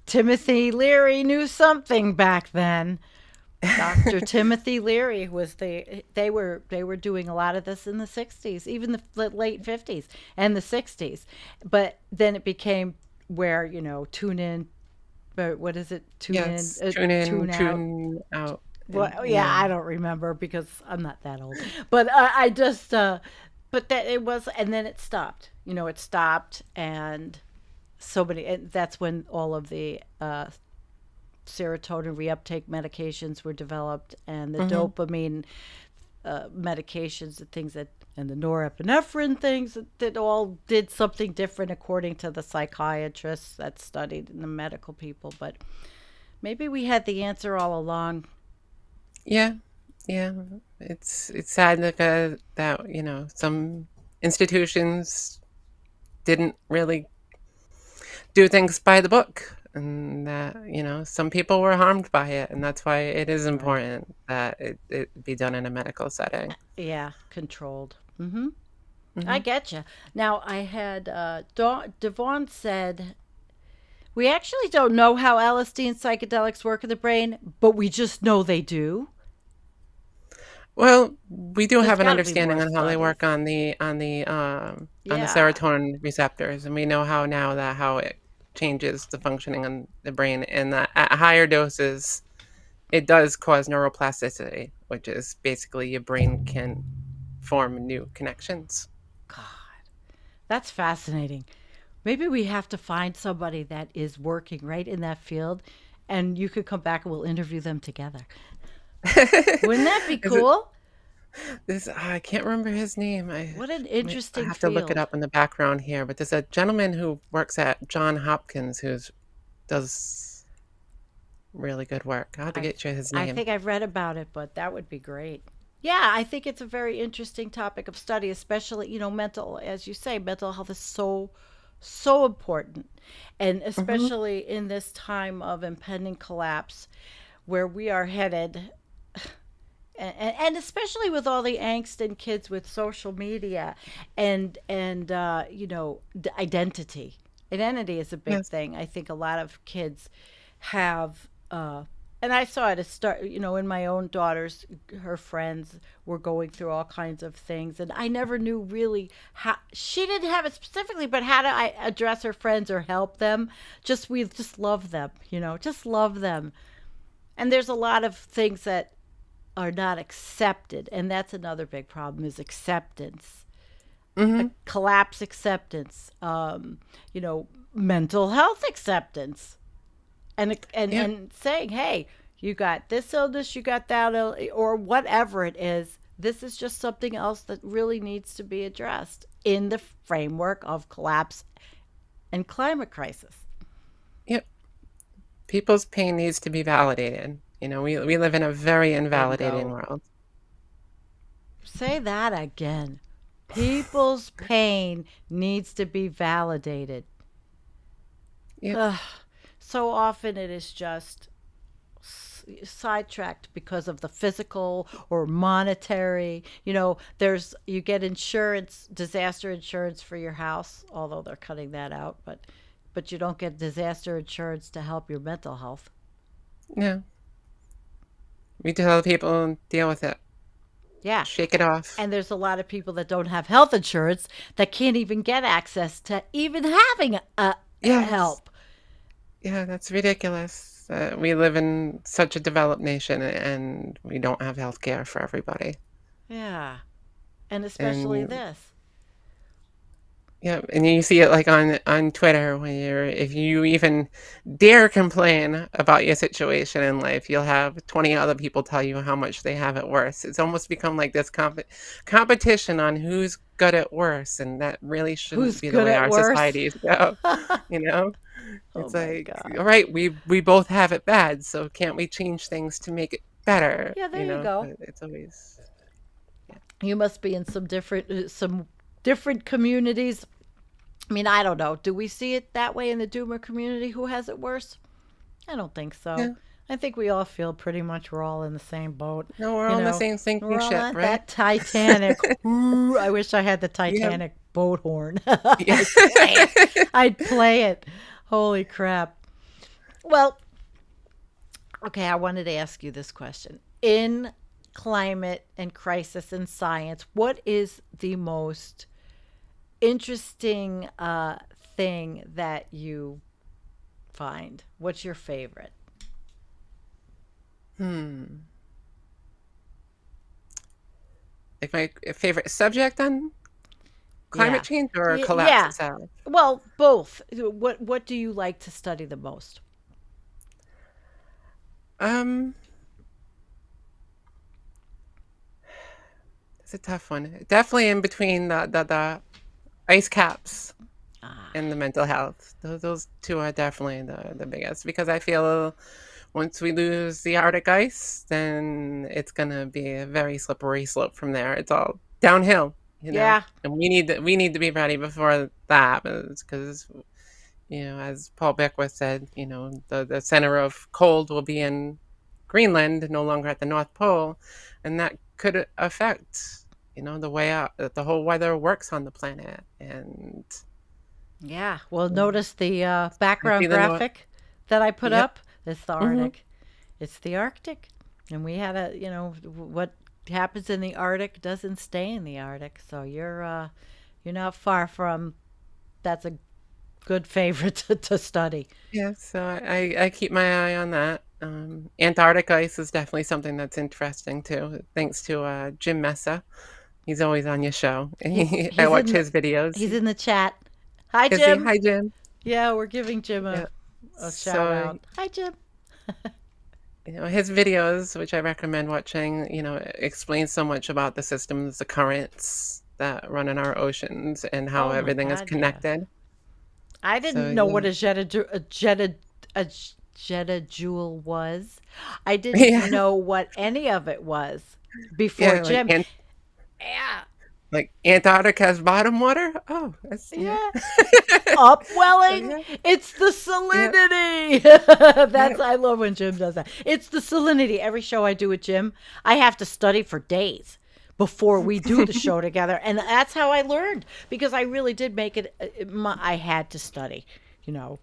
Timothy Leary knew something back then. Dr. Timothy Leary was they were doing a lot of this in the 60s, even the late 50s and the 60s. But then it became where, tune in, but what is it? Tune in, Yes, tune in, tune out. tune out, Well, and yeah, yeah, I don't remember because I'm not that old. But I just but that it was, and then it stopped. It stopped, and so many, and that's when all of the serotonin reuptake medications were developed, and the hmm dopamine medications and things and the norepinephrine things that all did something different according to the psychiatrists that studied and the medical people. But maybe we had the answer all along. yeah, yeah. It's sad that some institutions didn't really do things by the book, and that some people were harmed by it, and that's why it is Right. important that it be done in a medical setting. Yeah, controlled. Mm-hmm. I Hmm. get you. Now, I had Devon said, we actually don't know how LSD and psychedelics work in the brain, but we just know they do. Well, we do There's have an got to be more understanding on how they studies. work on the Yeah. serotonin receptors, and we know how now that how it changes the functioning in the brain, and that at higher doses it does cause neuroplasticity, which is basically your brain can form new connections. God, that's fascinating. Maybe we have to find somebody that is working right in that field, and you could come back and we'll interview them together. Wouldn't that be Is it cool? this? I can't remember his name. What an I interesting have to look it field. up in the background here, but there's a gentleman who works at John Hopkins who's does really good work. I have to I get you his I name. think I've read about it, but that would be great. Yeah, I think it's a very interesting topic of study, especially, mental, as you say, mental health is so So important. And Hmm. especially in this time of impending collapse where we are headed, and especially with all the angst in kids with social media and identity. Identity is a big Yes. thing. I think a lot of kids have and I saw it start, in my own daughter's, her friends were going through all kinds of things. And I never knew really how, she didn't have it specifically, but how do I address her friends or help them? We just love them, just love them. And there's a lot of things that are not accepted. And that's another big problem is acceptance, a Hmm. collapse acceptance, mental health acceptance Yeah. and saying, hey, you got this illness, you got that or whatever it is. This is just something else that really needs to be addressed in the framework of collapse and climate crisis. Yeah. People's pain needs to be validated. We live in a very invalidating Bingo. world. Say that again. People's pain needs to be validated. Yep. Ugh. So often it is just sidetracked because of the physical or monetary. You get insurance, disaster insurance for your house, although they're cutting that out, but you don't get disaster insurance to help your mental health. Yeah. We tell people deal with it. Yeah. Shake it off. And there's a lot of people that don't have health insurance that can't even get access to even having Yes. help. Yeah, that's ridiculous. We live in such a developed nation and we don't have health care for everybody. Yeah. And especially And this. yeah, and you see it like on Twitter when if you even dare complain about your situation in life, you'll have 20 other people tell you how much they have it worse. It's almost become like this competition on who's good at worse, and that really shouldn't Who's be the good way at our worse? societies go, you know? Oh It's my like, God. all right, we both have it bad, so can't we change things to make it better, Yeah, there you go. But it's always yeah. You must be in some different communities. I mean, I don't know. Do we see it that way in the doomer community? Who has it worse? I don't think so. Yeah. I think we all feel pretty much we're all in the same boat. No, we're You all in the know, same sinking we're all ship, on right? that Titanic. Ooh, I wish I had the Yeah. Titanic boat horn. Yeah. I'd play it. I'd play it. Holy crap. Well, okay, I wanted to ask you this question. In climate and crisis and science, what is the most interesting thing that you find? What's your favorite? Hmm. Like my favorite subject on climate Yeah. change or collapse Yeah. itself? Well, both. What do you like to study the most? Um, it's a tough one. Definitely in between the ice caps Ah, and the mental health. Those two are definitely the biggest because I feel once we lose the Arctic ice, then it's gonna be a very slippery slope from there. It's all downhill, yeah. and we need to be ready before that happens because as Paul Beckwith said, the center of cold will be in Greenland, no longer at the North Pole, and that could affect, the way the whole weather works on the planet. And Yeah. Well, um, notice the I see background the North. graphic that I put Yep. up. It's the Hmm. Arctic. It's the Arctic. And we had what happens in the Arctic doesn't stay in the Arctic. So you're not far from that's a good favorite to study. Yeah, so I keep my eye on that. Antarctic ice is definitely something that's interesting too, thanks to Jim Messa. He's always on your show. He's I he's watch in the his videos. he's in the chat. Hi Is he? Jim. Hi, Jim. Yeah, we're giving Jim Yeah. a shout So, out. Hi Jim. his videos, which I recommend watching, explain so much about the systems, the currents that run in our oceans, and how Oh my everything is God, yeah. connected. I So, didn't know what yeah. a jewel was. I didn't Yeah, know what any of it was before yeah, Jim. Yeah. Like Antarctica's bottom water? Oh, that's yeah. Yeah. Upwelling. Yeah, It's the yeah, salinity. yeah. That's I love when Jim does that. It's the salinity. Every show I do with Jim, I have to study for days before we do the show together, and that's how I learned because I really did make it. I had to study, you know,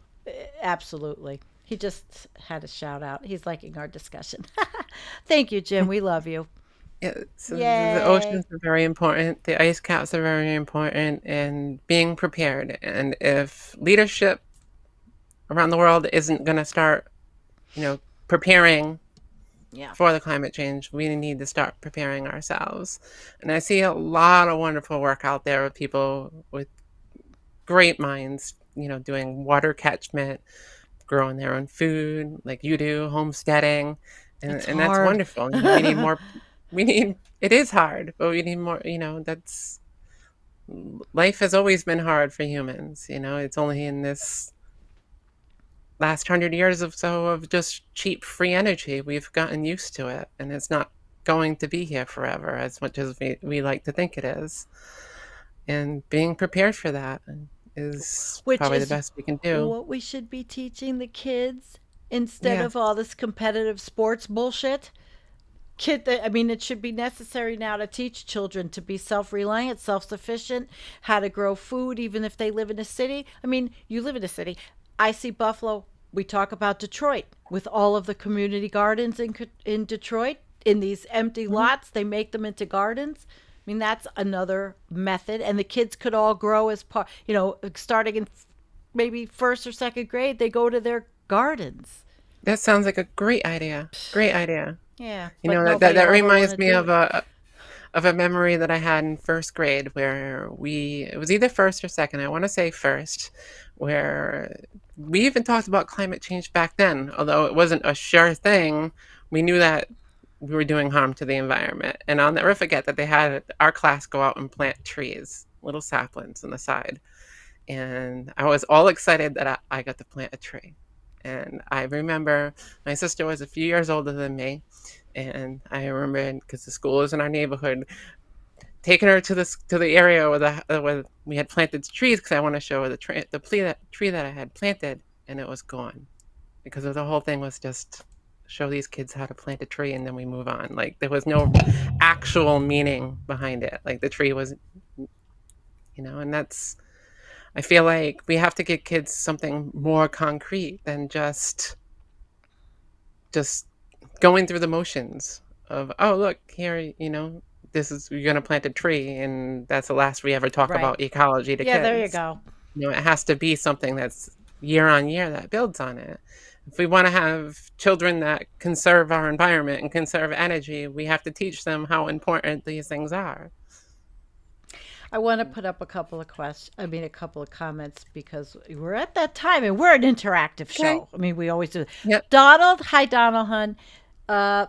absolutely. He just had a shout out. He's liking our discussion. Thank you, Jim. We love you. Yeah, so the Yay. oceans are very important, the ice caps are very important, and being prepared. And if leadership around the world isn't going to start, you know, preparing Yeah. for the climate change, we need to start preparing ourselves. And I see a lot of wonderful work out there with people with great minds, you know, doing water catchment, growing their own food like you do, homesteading, It's and that's hard. wonderful. You know, we need more. We need. It is hard, but we need more. You know, that's life has always been hard for humans. You know, it's only in this last 100 years or so of just cheap free energy we've gotten used to it, and it's not going to be here forever as much as we like to think it is. And being prepared for that is Which probably the is best we can do. what we should be teaching the kids instead Yes. of all this competitive sports bullshit. I mean, it should be necessary now to teach children to be self-reliant, self-sufficient, how to grow food even if they live in a city. I mean, you live in a city. I see Buffalo. We talk about Detroit with all of the community gardens in Detroit. In these empty Mhm. lots, they make them into gardens. I mean, that's another method. And the kids could all grow as part, starting in maybe first or second grade, they go to their gardens. That sounds like a great idea. Great idea. Yeah, You but know, nobody that will ever want reminds to me do it. of a memory that I had in first grade where it was either first or second, I want to say first, where we even talked about climate change back then, although it wasn't a sure thing. We knew that we were doing harm to the environment. And I'll never forget that they had our class go out and plant trees, little saplings on the side. And I was all excited that I got to plant a tree. And I remember my sister was a few years older than me, and I remember because the school was in our neighborhood, taking her to the area where we had planted trees because I want to show her tree that I had planted, and it was gone because of the whole thing was just show these kids how to plant a tree and then we move on. Like there was no actual meaning behind it. Like the tree was, and that's I feel like we have to give kids something more concrete than just going through the motions of, oh, look here, this is you're going to plant a tree and that's the last we ever talk Right. about ecology to Yeah, there you kids. go. It has to be something that's year on year that builds on it. If we want to have children that conserve our environment and conserve energy, we have to teach them how important these things are. I want to put up a couple of a couple of comments because we're at that time and we're an interactive Okay. show. I mean, we always do. Yep. Donald, hi Donald Hun. Uh,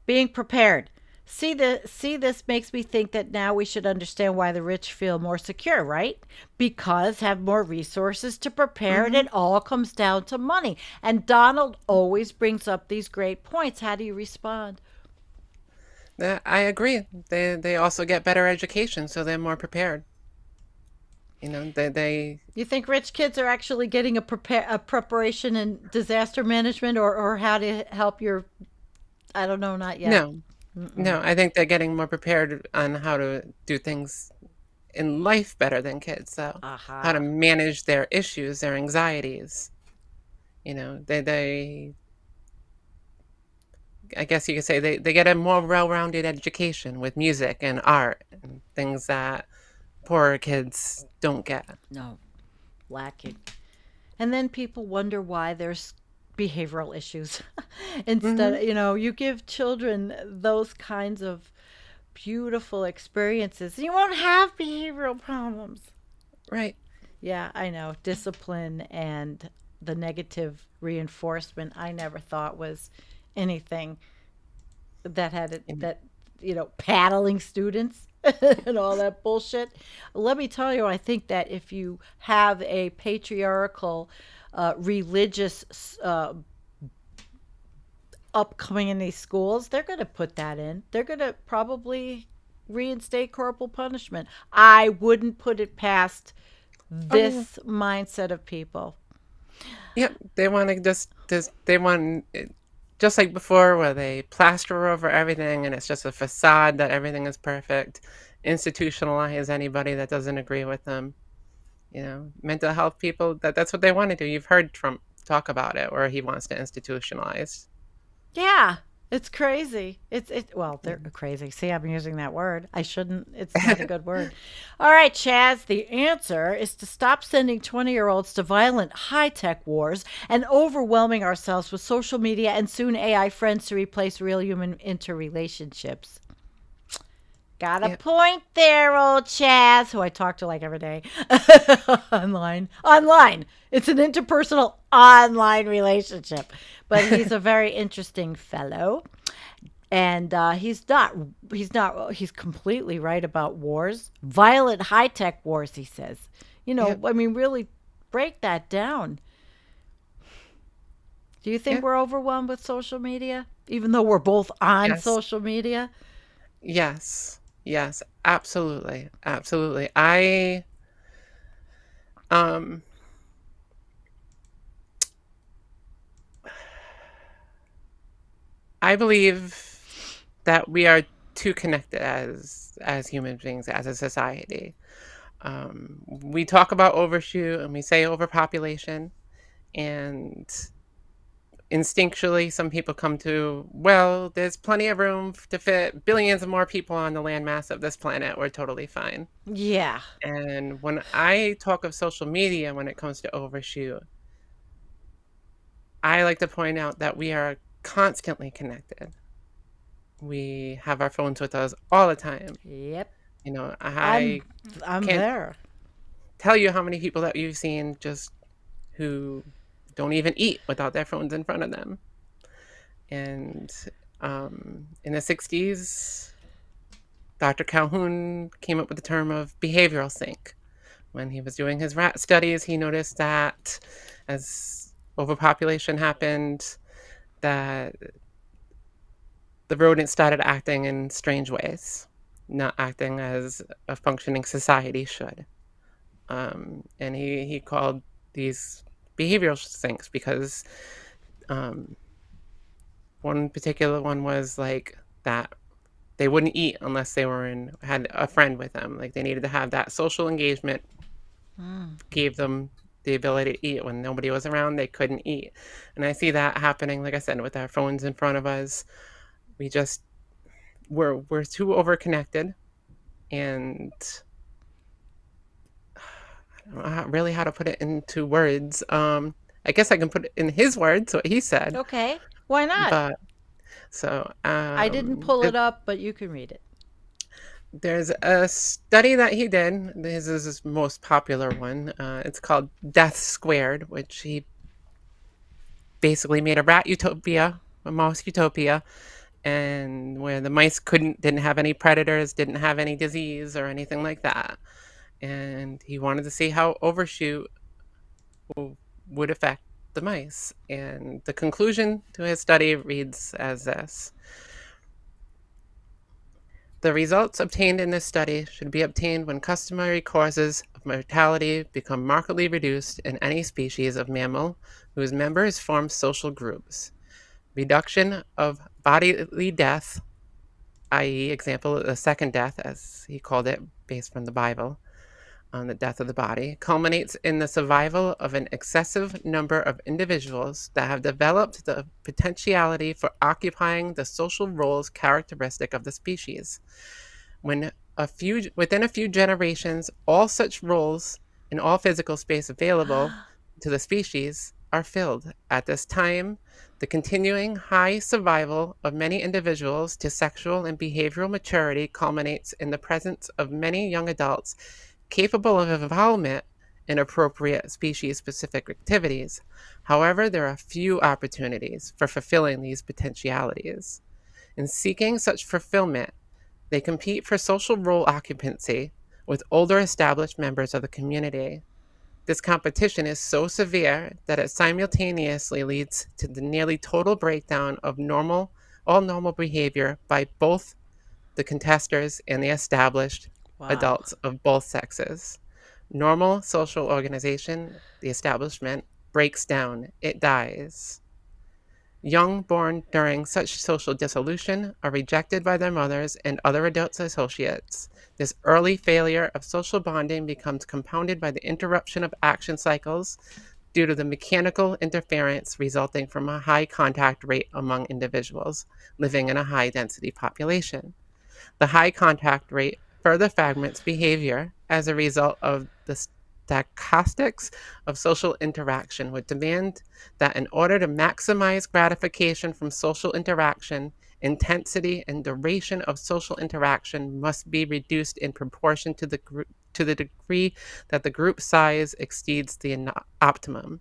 being prepared. See this makes me think that now we should understand why the rich feel more secure, right? Because have more resources to prepare and Hmm. it all comes down to money. And Donald always brings up these great points. How do you respond? I agree. They also get better education, so they're more prepared. They You think rich kids are actually getting a preparation in disaster management or how to help your I don't know, not yet. no, Mm-mm. no. I think they're getting more prepared on how to do things in life better than kids. So how to Aha. manage their issues, their anxieties. They I guess you could say they get a more well-rounded education with music and art and things that poorer kids don't get. No, lacking. And then people wonder why there's behavioral issues. Hmm. Instead, you give children those kinds of beautiful experiences, and you won't have behavioral problems. Right. Yeah, I know. Discipline and the negative reinforcement I never thought was anything that had it And that paddling students and all that bullshit. Let me tell you, I think that if you have a patriarchal religious upcoming in these schools, they're going to put that in. They're going to probably reinstate corporal punishment. I wouldn't put it past Oh yeah. this mindset of people. Yep, they want to just they want it, just like before, where they plaster over everything and it's just a facade that everything is perfect. Institutionalize anybody that doesn't agree with them. Mental health people, that's what they want to do. You've heard Trump talk about it, where he wants to institutionalize. Yeah, it's crazy. Well, they're Yeah. crazy. See, I'm using that word. I shouldn't. It's not a good word. All right, Chaz, the answer is to stop sending 20-year-olds to violent high-tech wars and overwhelming ourselves with social media and soon AI friends to replace real human interrelationships. Got a Yeah. point there, old Chaz, who I talk to like every day online. Online. It's an interpersonal online relationship. But he's a very interesting fellow. And he's completely right about wars. Violent high tech wars, he says. Yeah. I mean, really break that down. Do you think Yeah. we're overwhelmed with social media? Even though we're both on Yes. social media? Yes. Yes. Absolutely. Absolutely. Um I believe that we are too connected as human beings, as a society. We talk about overshoot and we say overpopulation, and instinctually some people come to, well, there's plenty of room to fit billions of more people on the landmass of this planet. We're totally fine. Yeah. And when I talk of social media, when it comes to overshoot, I like to point out that we are constantly connected. We have our phones with us all the time. Yep. I'm I I'm can't there. tell you how many people that you've seen just who don't even eat without their phones in front of them. And in the 60s, Dr. Calhoun came up with the term of behavioral sync. When he was doing his rat studies, he noticed that as overpopulation happened, that the rodents started acting in strange ways, not acting as a functioning society should. And he called these behavioral syncs because um, one particular one was like that they wouldn't eat unless they had a friend with them. Like they needed to have that social engagement, Mm. gave them the ability to eat. When nobody was around, they couldn't eat. And I see that happening, like I said, with our phones in front of us. We just we're too overconnected, and I don't know really how to put it into words. I guess I can put it in his words, what he said. Okay. Why not? But so I didn't pull it up, but you can read it. there's a study that he did. This is his most popular one. It's called Death Squared, which he basically made a rat utopia, a mouse utopia, and where the mice didn't have any predators, didn't have any disease or anything like that. And he wanted to see how overshoot would affect the mice. And the conclusion to his study reads as this: the results obtained in this study should be obtained when customary causes of mortality become markedly reduced in any species of mammal whose members form social groups. Reduction of bodily death, i.e., example, the second death, as he called it, based from the Bible, on the death of the body, culminates in the survival of an excessive number of individuals that have developed the potentiality for occupying the social roles characteristic of the species. Within a few generations, all such roles in all physical space available to the species are filled. At this time, the continuing high survival of many individuals to sexual and behavioral maturity culminates in the presence of many young adults capable of involvement in appropriate species-specific activities. However, there are few opportunities for fulfilling these potentialities. In seeking such fulfillment, they compete for social role occupancy with older established members of the community. This competition is so severe that it simultaneously leads to the nearly total breakdown of all normal behavior by both the contesters, and the established Wow. adults of both sexes. Normal social organization, the establishment, breaks down, it dies. Young born during such social dissolution are rejected by their mothers and other adult associates. This early failure of social bonding becomes compounded by the interruption of action cycles due to the mechanical interference resulting from a high contact rate among individuals living in a high density population. The high contact rate further fragments behavior as a result of the statistics of social interaction, would demand that in order to maximize gratification from social interaction, intensity and duration of social interaction must be reduced in proportion to the degree that the group size exceeds the optimum.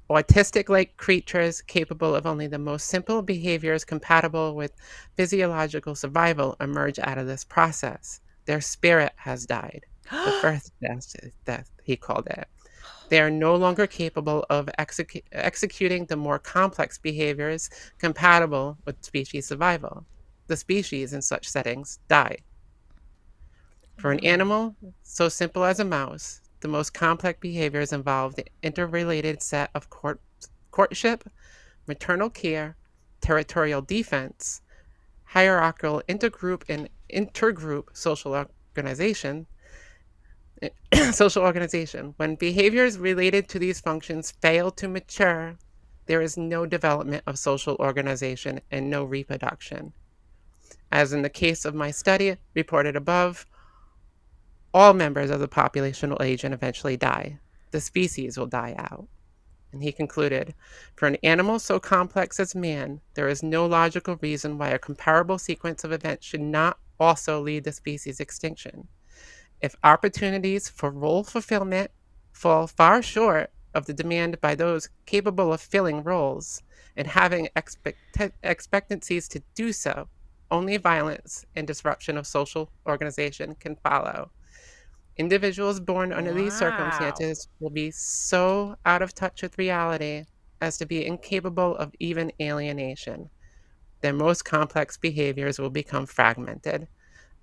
Autistic-like creatures capable of only the most simple behaviors compatible with physiological survival emerge out of this process. Their spirit has died. The first death, he called it. They are no longer capable of executing the more complex behaviors compatible with species survival. The species in such settings die. For an Wow. animal so simple as a mouse, the most complex behaviors involve the interrelated set of courtship, maternal care, territorial defense, hierarchical intergroup and intergroup social organization. When behaviors related to these functions fail to mature, there is no development of social organization and no reproduction. As in the case of my study reported above, all members of the population will age and eventually die. The species will die out. And he concluded, for an animal so complex as man, there is no logical reason why a comparable sequence of events should not also lead to species extinction. If opportunities for role fulfillment fall far short of the demand by those capable of filling roles and having expectancies to do so, only violence and disruption of social organization can follow. Individuals born under these Wow. circumstances will be so out of touch with reality as to be incapable of even alienation. Their most complex behaviors will become fragmented.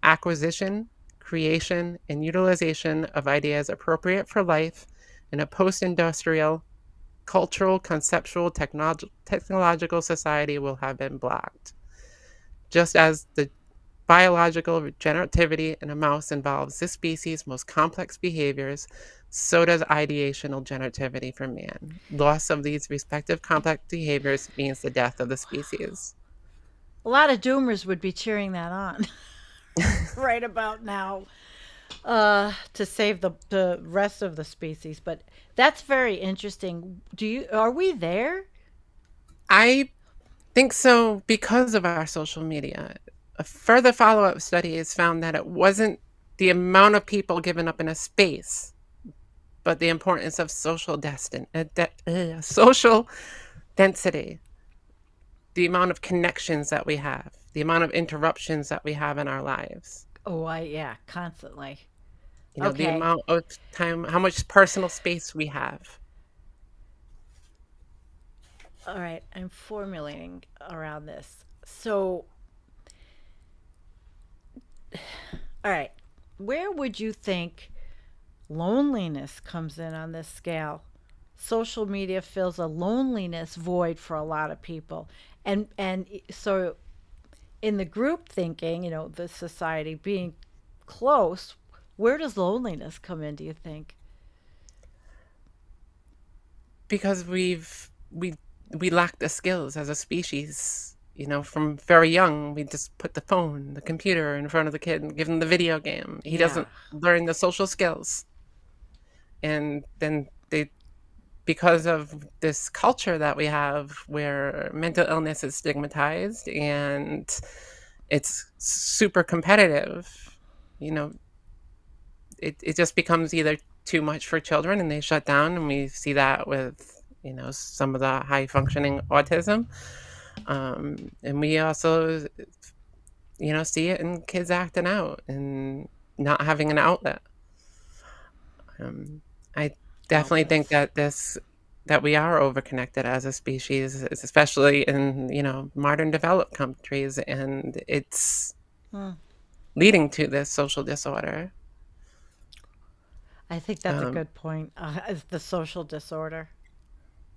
Acquisition, creation, and utilization of ideas appropriate for life in a post industrial, cultural, conceptual, technological society will have been blocked. Just as the biological generativity in a mouse involves this species' most complex behaviors, so does ideational generativity for man. Loss of these respective complex behaviors means the death of the species. A lot of doomers would be cheering that on right about now to save the rest of the species. But that's very interesting. Are we there? I think so because of our social media. A further follow up study has found that it wasn't the amount of people given up in a space, but the importance of social density, the amount of connections that we have, the amount of interruptions that we have in our lives. Oh, yeah, constantly. The Okay. amount of time, how much personal space we have. All right. I'm formulating around this. So, all right. Where would you think loneliness comes in on this scale? Social media fills a loneliness void for a lot of people. And so in the group thinking, the society being close, where does loneliness come in, do you think? Because we lack the skills as a species. From very young, we just put the phone, the computer in front of the kid and give him the video game. He Yeah. doesn't learn the social skills. And then because of this culture that we have where mental illness is stigmatized and it's super competitive, you know, it just becomes either too much for children and they shut down. And we see that with, some of the high functioning autism. And we also, see it in kids acting out and not having an outlet. Um, I Well, definitely think that's that we are overconnected as a species, especially in, modern developed countries. And it's Hmm. leading to this social disorder. I think that's a Um, good point. Is the social disorder.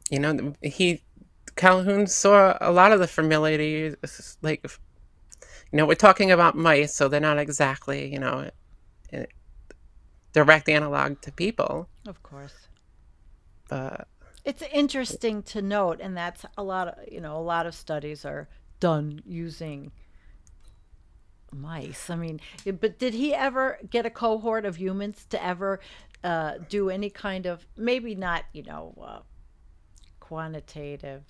you know, he Calhoun saw a lot of the familiarities, like, we're talking about mice, so they're not exactly, a direct analog to people, Of course. but It's interesting to note, and that's a lot of, a lot of studies are done using mice. I mean, but did he ever get a cohort of humans to ever do any kind of, maybe not, quantitative,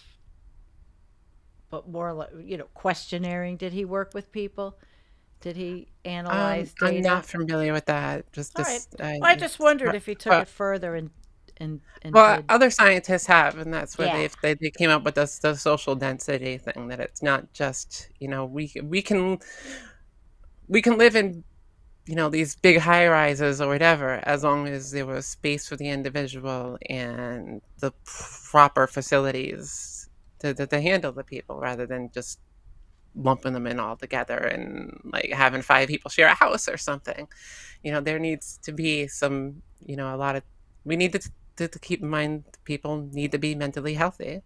but more like, questionnaring? Did he work with people? Did he analyze I'm data? not familiar with that. All right. Well, I just wondered if he took But it further and well, did. other scientists have, and that's where Yeah. they came up with this the social density thing. That it's not just, we can live in, these big high rises or whatever, as long as there was space for the individual and the proper facilities to handle the people, rather than just lumping them in all together and like having five people share a house or something. There needs to be some, a lot of, we need to keep in mind people need to be mentally healthy,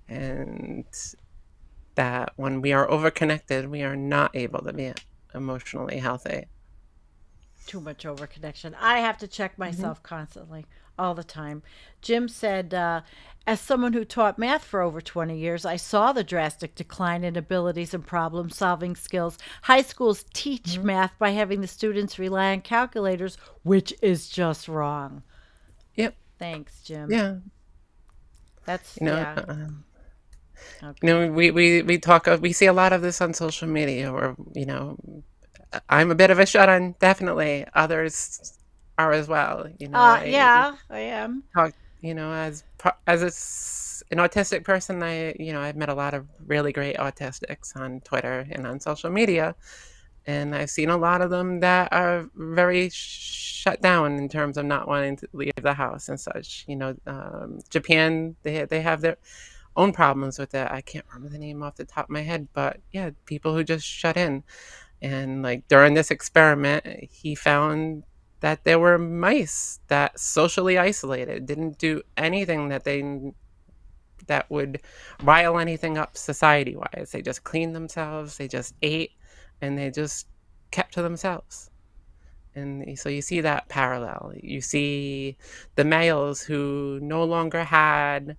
and that when we are overconnected, we are not able to be emotionally healthy. Too much overconnection. I have to check Hmm. myself constantly, all the time. Jim said, as someone who taught math for over 20 years, I saw the drastic decline in abilities and problem solving skills. High schools teach Hmm. math by having the students rely on calculators, which is just wrong. Yep. Thanks, Jim. Yeah. That's, You know, yeah. uh, Okay. we talk, we see a lot of this on social media, or, I'm a bit of a shut in, definitely. Others are as well. I Yeah, I am. talk, as an autistic person, I've met a lot of really great autistics on Twitter and on social media, and I've seen a lot of them that are very shut down in terms of not wanting to leave the house and such. Japan, they have their own problems with it. I can't remember the name off the top of my head, but yeah, people who just shut in. And like during this experiment, he found that there were mice that socially isolated, didn't do anything that would rile anything up society wise. They just cleaned themselves, they just ate, and they just kept to themselves. And so you see that parallel. You see the males who no longer had,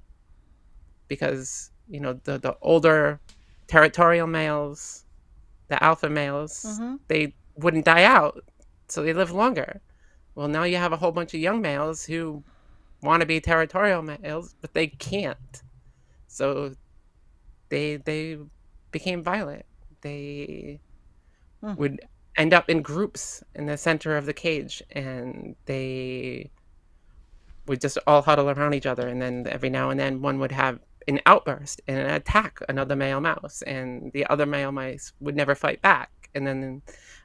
because the older territorial males, the alpha males, Mm-hmm. they wouldn't die out, so they live longer. Well, now you have a whole bunch of young males who want to be territorial males, but they can't. So they became violent. They Mm. would end up in groups in the center of the cage, and they would just all huddle around each other, and then every now and then one would have an outburst and attack another male mouse, and the other male mice would never fight back. And then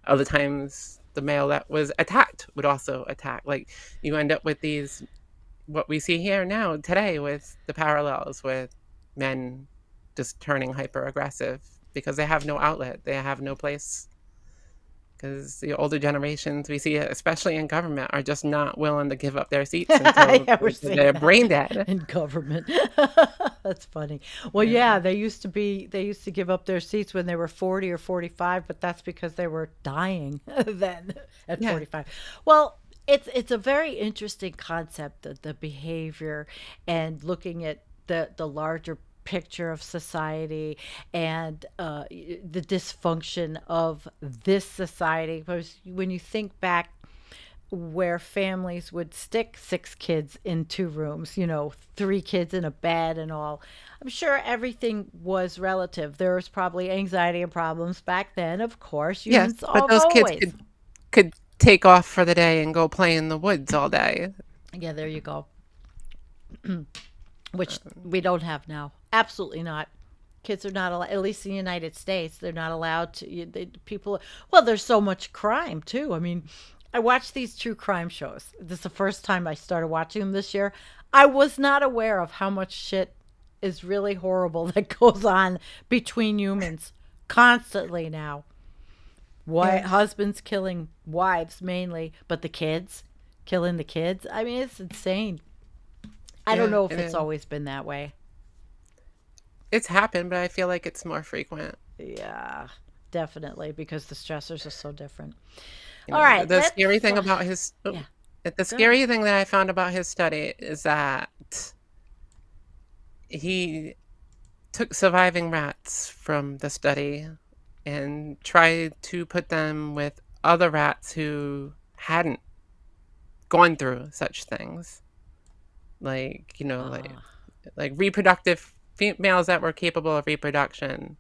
other times the male that was attacked would also attack. Like, you end up with these, what we see here now today, with the parallels with men just turning hyper aggressive because they have no outlet, they have no place, because the older generations we see, especially in government, are just not willing to give up their seats until Yeah, we're seeing they're that brain dead. in government. That's funny. Well, Yeah. yeah, they used to give up their seats when they were 40 or 45, but that's because they were dying then at Yeah. 45. Well, it's a very interesting concept, the behavior, and looking at the larger picture of society, and the dysfunction of this society. Because when you think back, where families would stick six kids in two rooms, three kids in a bed and all. I'm sure everything was relative. There was probably anxiety and problems back then, of course. Yes, Humans but have those kids always. could take off for the day and go play in the woods all day. Yeah, there you go. Which Um, we don't have now. Absolutely not. Kids are not allowed, at least in the United States, they're not allowed to. People, well, there's so much crime too. I mean, I watch these true crime shows. This is the first time I started watching them this year. I was not aware of how much shit is really horrible that goes on between humans constantly now. Why Yes. husbands killing wives mainly, but the kids killing the kids. I mean, it's insane. I don't Yeah, know if it it's is. always been that way. It's happened, but I feel like it's more frequent. Yeah, definitely, because the stressors are so different. You All know, right, the scary let's thing about his yeah, the go ahead. scary thing that I found about his study is that he took surviving rats from the study and tried to put them with other rats who hadn't gone through such things. Like, Uh, like reproductive females that were capable of reproduction,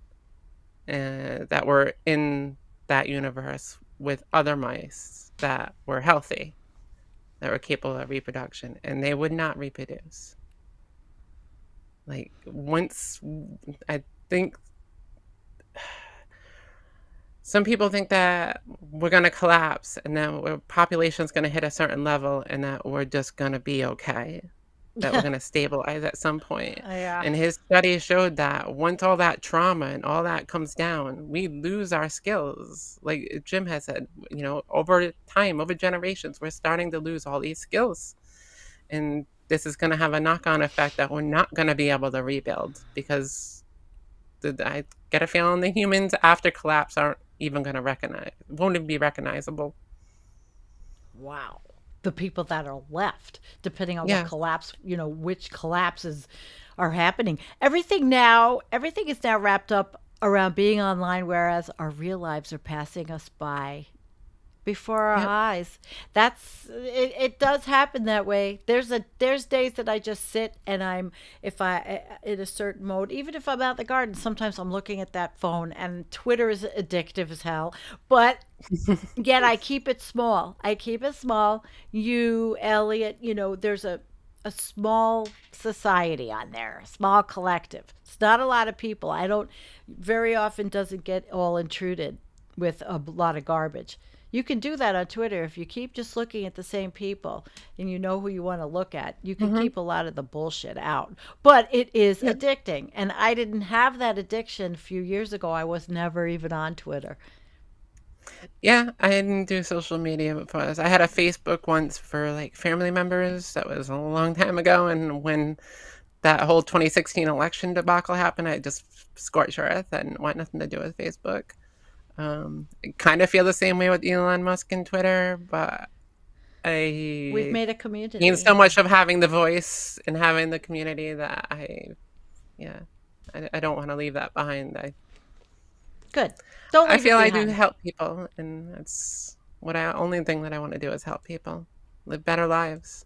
that were in that universe with other mice that were healthy, that were capable of reproduction, and they would not reproduce. Like, once I think some people think that we're going to collapse and then our population's going to hit a certain level and that we're just going to be okay, that we're going to stabilize at some point. yeah. And his study showed that once all that trauma and all that comes down, we lose our skills. Like Jim has said, over time, over generations, we're starting to lose all these skills. And this is going to have a knock-on effect that we're not going to be able to rebuild because I get a feeling the humans after collapse aren't even going to won't even be recognizable. Wow. The people that are left, depending on what Yeah. collapse, which collapses are happening. Everything is now wrapped up around being online, whereas our real lives are passing us by before our Yep. eyes. It does happen that way. There's days that I just sit and I'm if I in a certain mode, even if I'm out in the garden, sometimes I'm looking at that phone and Twitter is addictive as hell. But yet I keep it small. I keep it small. You, Elliot, there's a small society on there, a small collective. It's not a lot of people. I don't very often doesn't get all intruded with a lot of garbage. You can do that on Twitter if you keep just looking at the same people and you know who you want to look at. You can Hmm. keep a lot of the bullshit out. But it is Yep. addicting. And I didn't have that addiction a few years ago. I was never even on Twitter. Yeah, I didn't do social media before this. I had a Facebook once for like family members. That was a long time ago. And when that whole 2016 election debacle happened, I just scorched earth and want nothing to do with Facebook. I kind of feel the same way with Elon Musk and Twitter, but We've I made a gained community. so much of having the voice and having the community that yeah, I don't want to leave that behind. Good. Don't I leave it feel I do behind. help people, and that's only thing that I want to do is help people live better lives.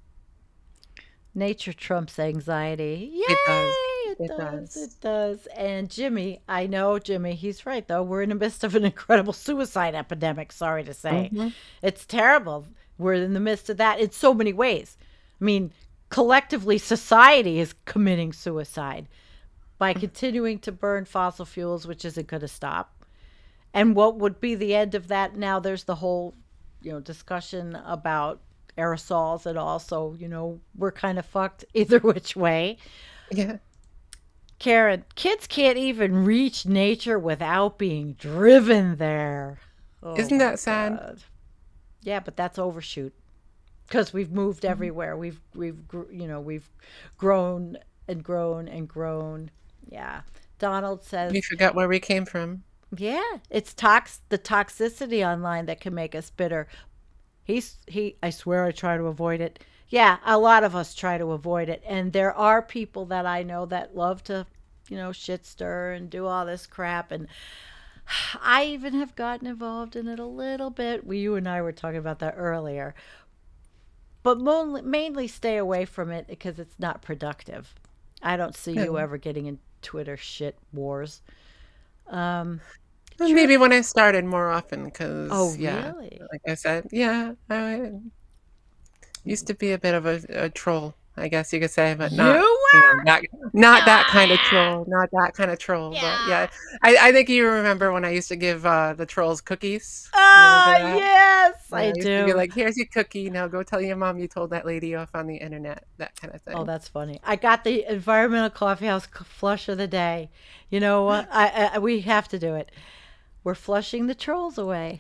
Nature trumps anxiety. It does. Yay! It It does. It does. does. And Jimmy, I know Jimmy, he's right though. We're in the midst of an incredible suicide epidemic, sorry to say. Hmm. It's terrible. We're in the midst of that in so many ways. I mean, collectively society is committing suicide by continuing to burn fossil fuels, which isn't going to stop. And what would be the end of that? Now there's the whole, discussion about aerosols and all. So, we're kind of fucked either which way. Yeah. Karen, kids can't even reach nature without being driven there. Oh Isn't my that sad? God. Yeah, but that's overshoot because we've moved everywhere. We've grown and grown and grown. Yeah. Donald We says, forgot where we came from. yeah, it's the toxicity online that can make us bitter. I swear I try to avoid it. Yeah, a lot of us try to avoid it. And there are people that I know that love to, shit stir and do all this crap. And I even have gotten involved in it a little bit. You and I were talking about that earlier. But mainly stay away from it because it's not productive. I don't see you No. ever getting in Twitter shit wars. Um, And maybe truth. when I started more often, Oh, because yeah, really? like I said, yeah, I used to be a bit of a troll, I guess you could say, but You not, were? not that kind of Ah, troll, not that kind of troll. But yeah, yeah. I think you remember when I used to give the trolls cookies. You remember that? Yes, Yeah, I I used to be do. like, "Here's your cookie. Now go tell your mom you told that lady off on the internet." That kind of Oh, thing. that's funny. I got the environmental coffeehouse flush of the day. You know what? We have to do it. We're flushing the trolls away.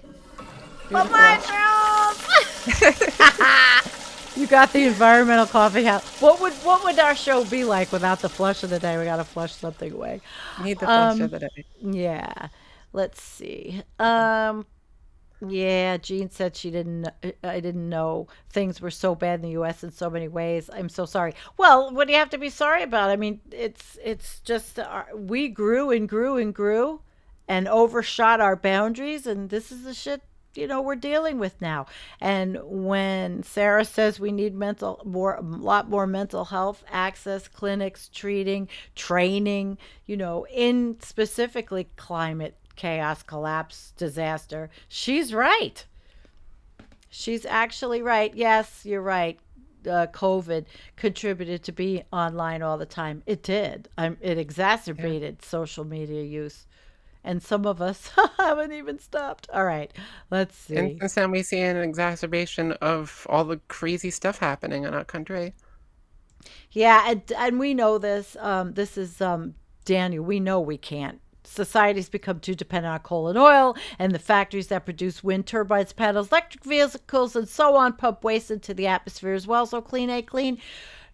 Beautiful. Bye-bye, trolls! You got the environmental coffee house. What would our show be like without the flush of the day? We got to flush something away. Need the flush of the day. Yeah. Let's see. Yeah, Jean said she didn't. I didn't know things were so bad in the U.S. in so many ways. I'm so sorry. Well, what do you have to be sorry about? I mean, it's just we grew and grew and grew, and overshot our boundaries, and this is the shit we're dealing with now. And when Sarah says we need a lot more mental health access, clinics, treating, training, in specifically climate chaos, collapse, disaster. She's right. She's actually right. Yes, you're right. COVID contributed to be online all the time. It did. It Yeah. exacerbated social media use. And some of us haven't even stopped. All right, let's And see. since then, we see an exacerbation of all the crazy stuff happening in our country. Yeah, and we know this. This is Daniel. We know we can't. Society's become too dependent on coal and oil, and the factories that produce wind turbines, panels, electric vehicles, and so on pump waste into the atmosphere as well. So clean, ain't clean.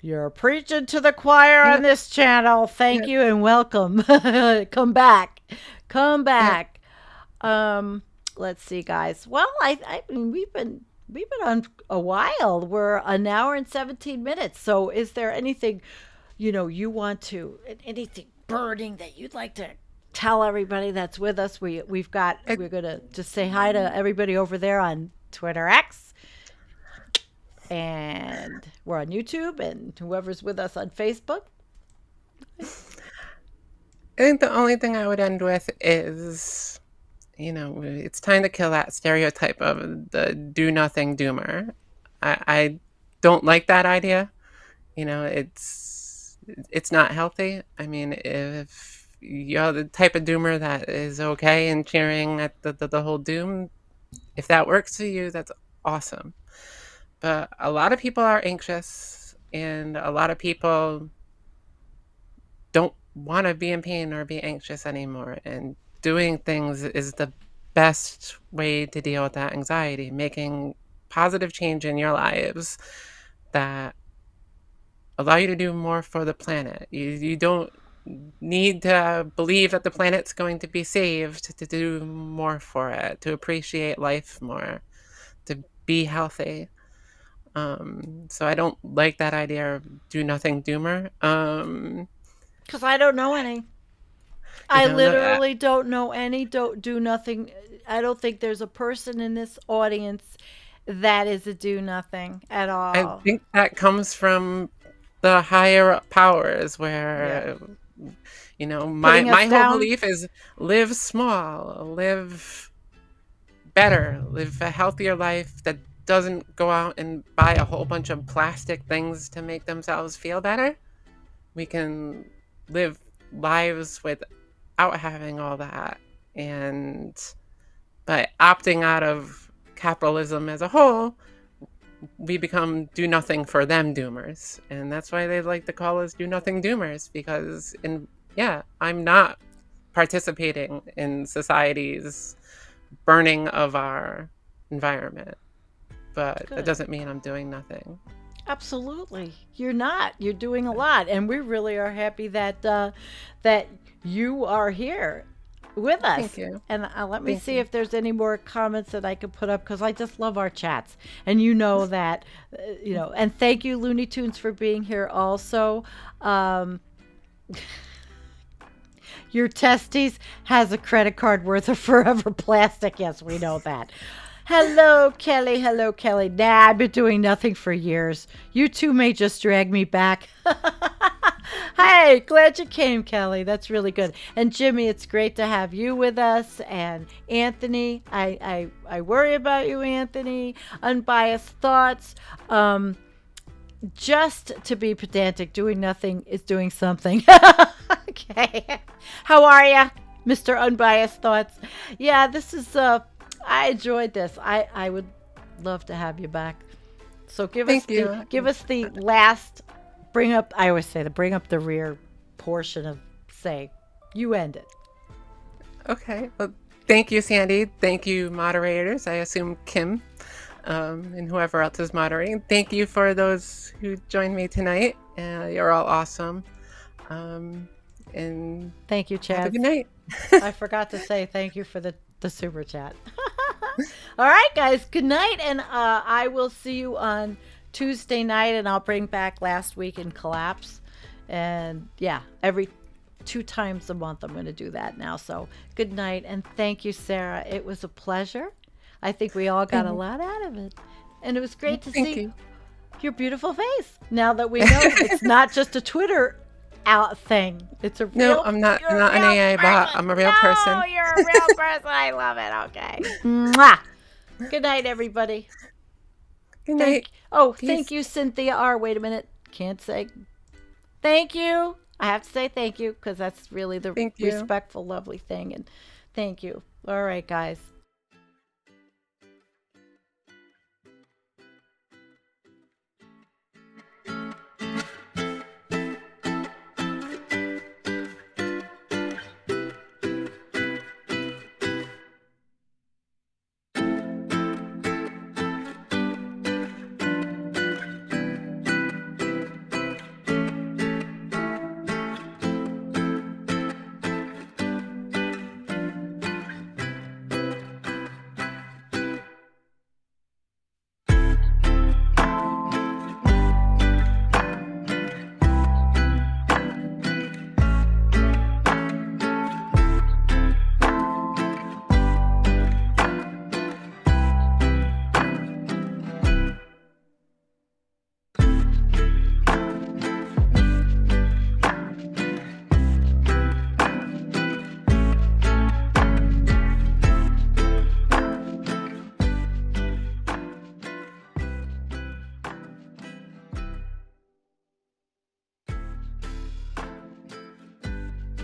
You're preaching to the choir on Yeah, this channel. Thank yeah, you and welcome. Come back. Come yeah. back. Um, let's see, guys. Well, I mean, we've been on a while. We're an hour and 17 minutes. So, is there anything you want to anything burning that you'd like to tell everybody that's with us? I, We're gonna just say hi to everybody over there on TwitterX, and we're on YouTube, and whoever's with us on Facebook. I think the only thing I would end with is, it's time to kill that stereotype of the do nothing doomer. I don't like that idea. It's not healthy. I mean, if you're the type of doomer that is okay and cheering at the whole doom, if that works for you, that's awesome. But a lot of people are anxious, and a lot of people don't want to be in pain or be anxious anymore. And doing things is the best way to deal with that anxiety, making positive change in your lives that allow you to do more for the planet. You don't need to believe that the planet's going to be saved to do more for it, to appreciate life more, to be healthy. So I don't like that idea of do nothing doomer. Because I don't know any. You I know, no, literally don't know any. Don't do nothing. I don't think there's a person in this audience that is a do nothing at I all. think that comes from the higher powers Yeah. where, my Putting us my whole down. belief is live small, live better, live a healthier life that doesn't go out and buy a whole bunch of plastic things to make themselves feel better. We can live lives without having all that. And by opting out of capitalism as a whole, we become do nothing for them doomers. And that's why they like to call us do nothing doomers, because I'm not participating in society's burning of our environment, but that Good. doesn't mean I'm doing nothing. Absolutely. You're not. You're doing a lot, and we really are happy that you are here with Thank us. you. And let me Thank see you. if there's any more comments that I could put up because I just love our chats, and you know that, And thank you, Looney Tunes, for being here. Also, um, your testes has a credit card worth of forever plastic. Yes, we know that. Hello, Kelly. Hello, Kelly. Nah, I've been doing nothing for years. You two may just drag me back. Hey, glad you came, Kelly. That's really good. And Jimmy, it's great to have you with us. And Anthony, I worry about you, Anthony. Unbiased thoughts. Just to be pedantic, doing nothing is doing something. Okay. How are you, Mr. Unbiased Thoughts? Yeah, this is I enjoyed this. I would love to have you back. So Thank you. give us the last bring up I always say the bring up the rear portion of say you end it. Okay. Well, Thank you, Sandy. Thank you, moderators. I assume Kim, and whoever else is moderating. Thank you for those who joined me tonight. You're all awesome. And Thank you, have a Chad. good night. I forgot to say thank you for the super chat. All right, guys. Good night, and I will see you on Tuesday night, and I'll bring back last week in collapse. And yeah, every 2 times a month I'm going to do that now. So good night, and thank you, Sarah. It was a pleasure. I think we all got a lot out of it, and it was great to Thank see you. your beautiful face. Now that we know it's not just a Twitter out thing. It's a No, real. I'm You're a not an real AI bot. person. I'm a real No, person. you're a real person. I love it. Okay. Mwah. Good night, everybody. Good night. Thank Peace. you, Cynthia R. Wait a minute. Can't say thank you. I have to say thank you because that's really the Thank you. respectful, lovely thing. And thank you. All right, guys.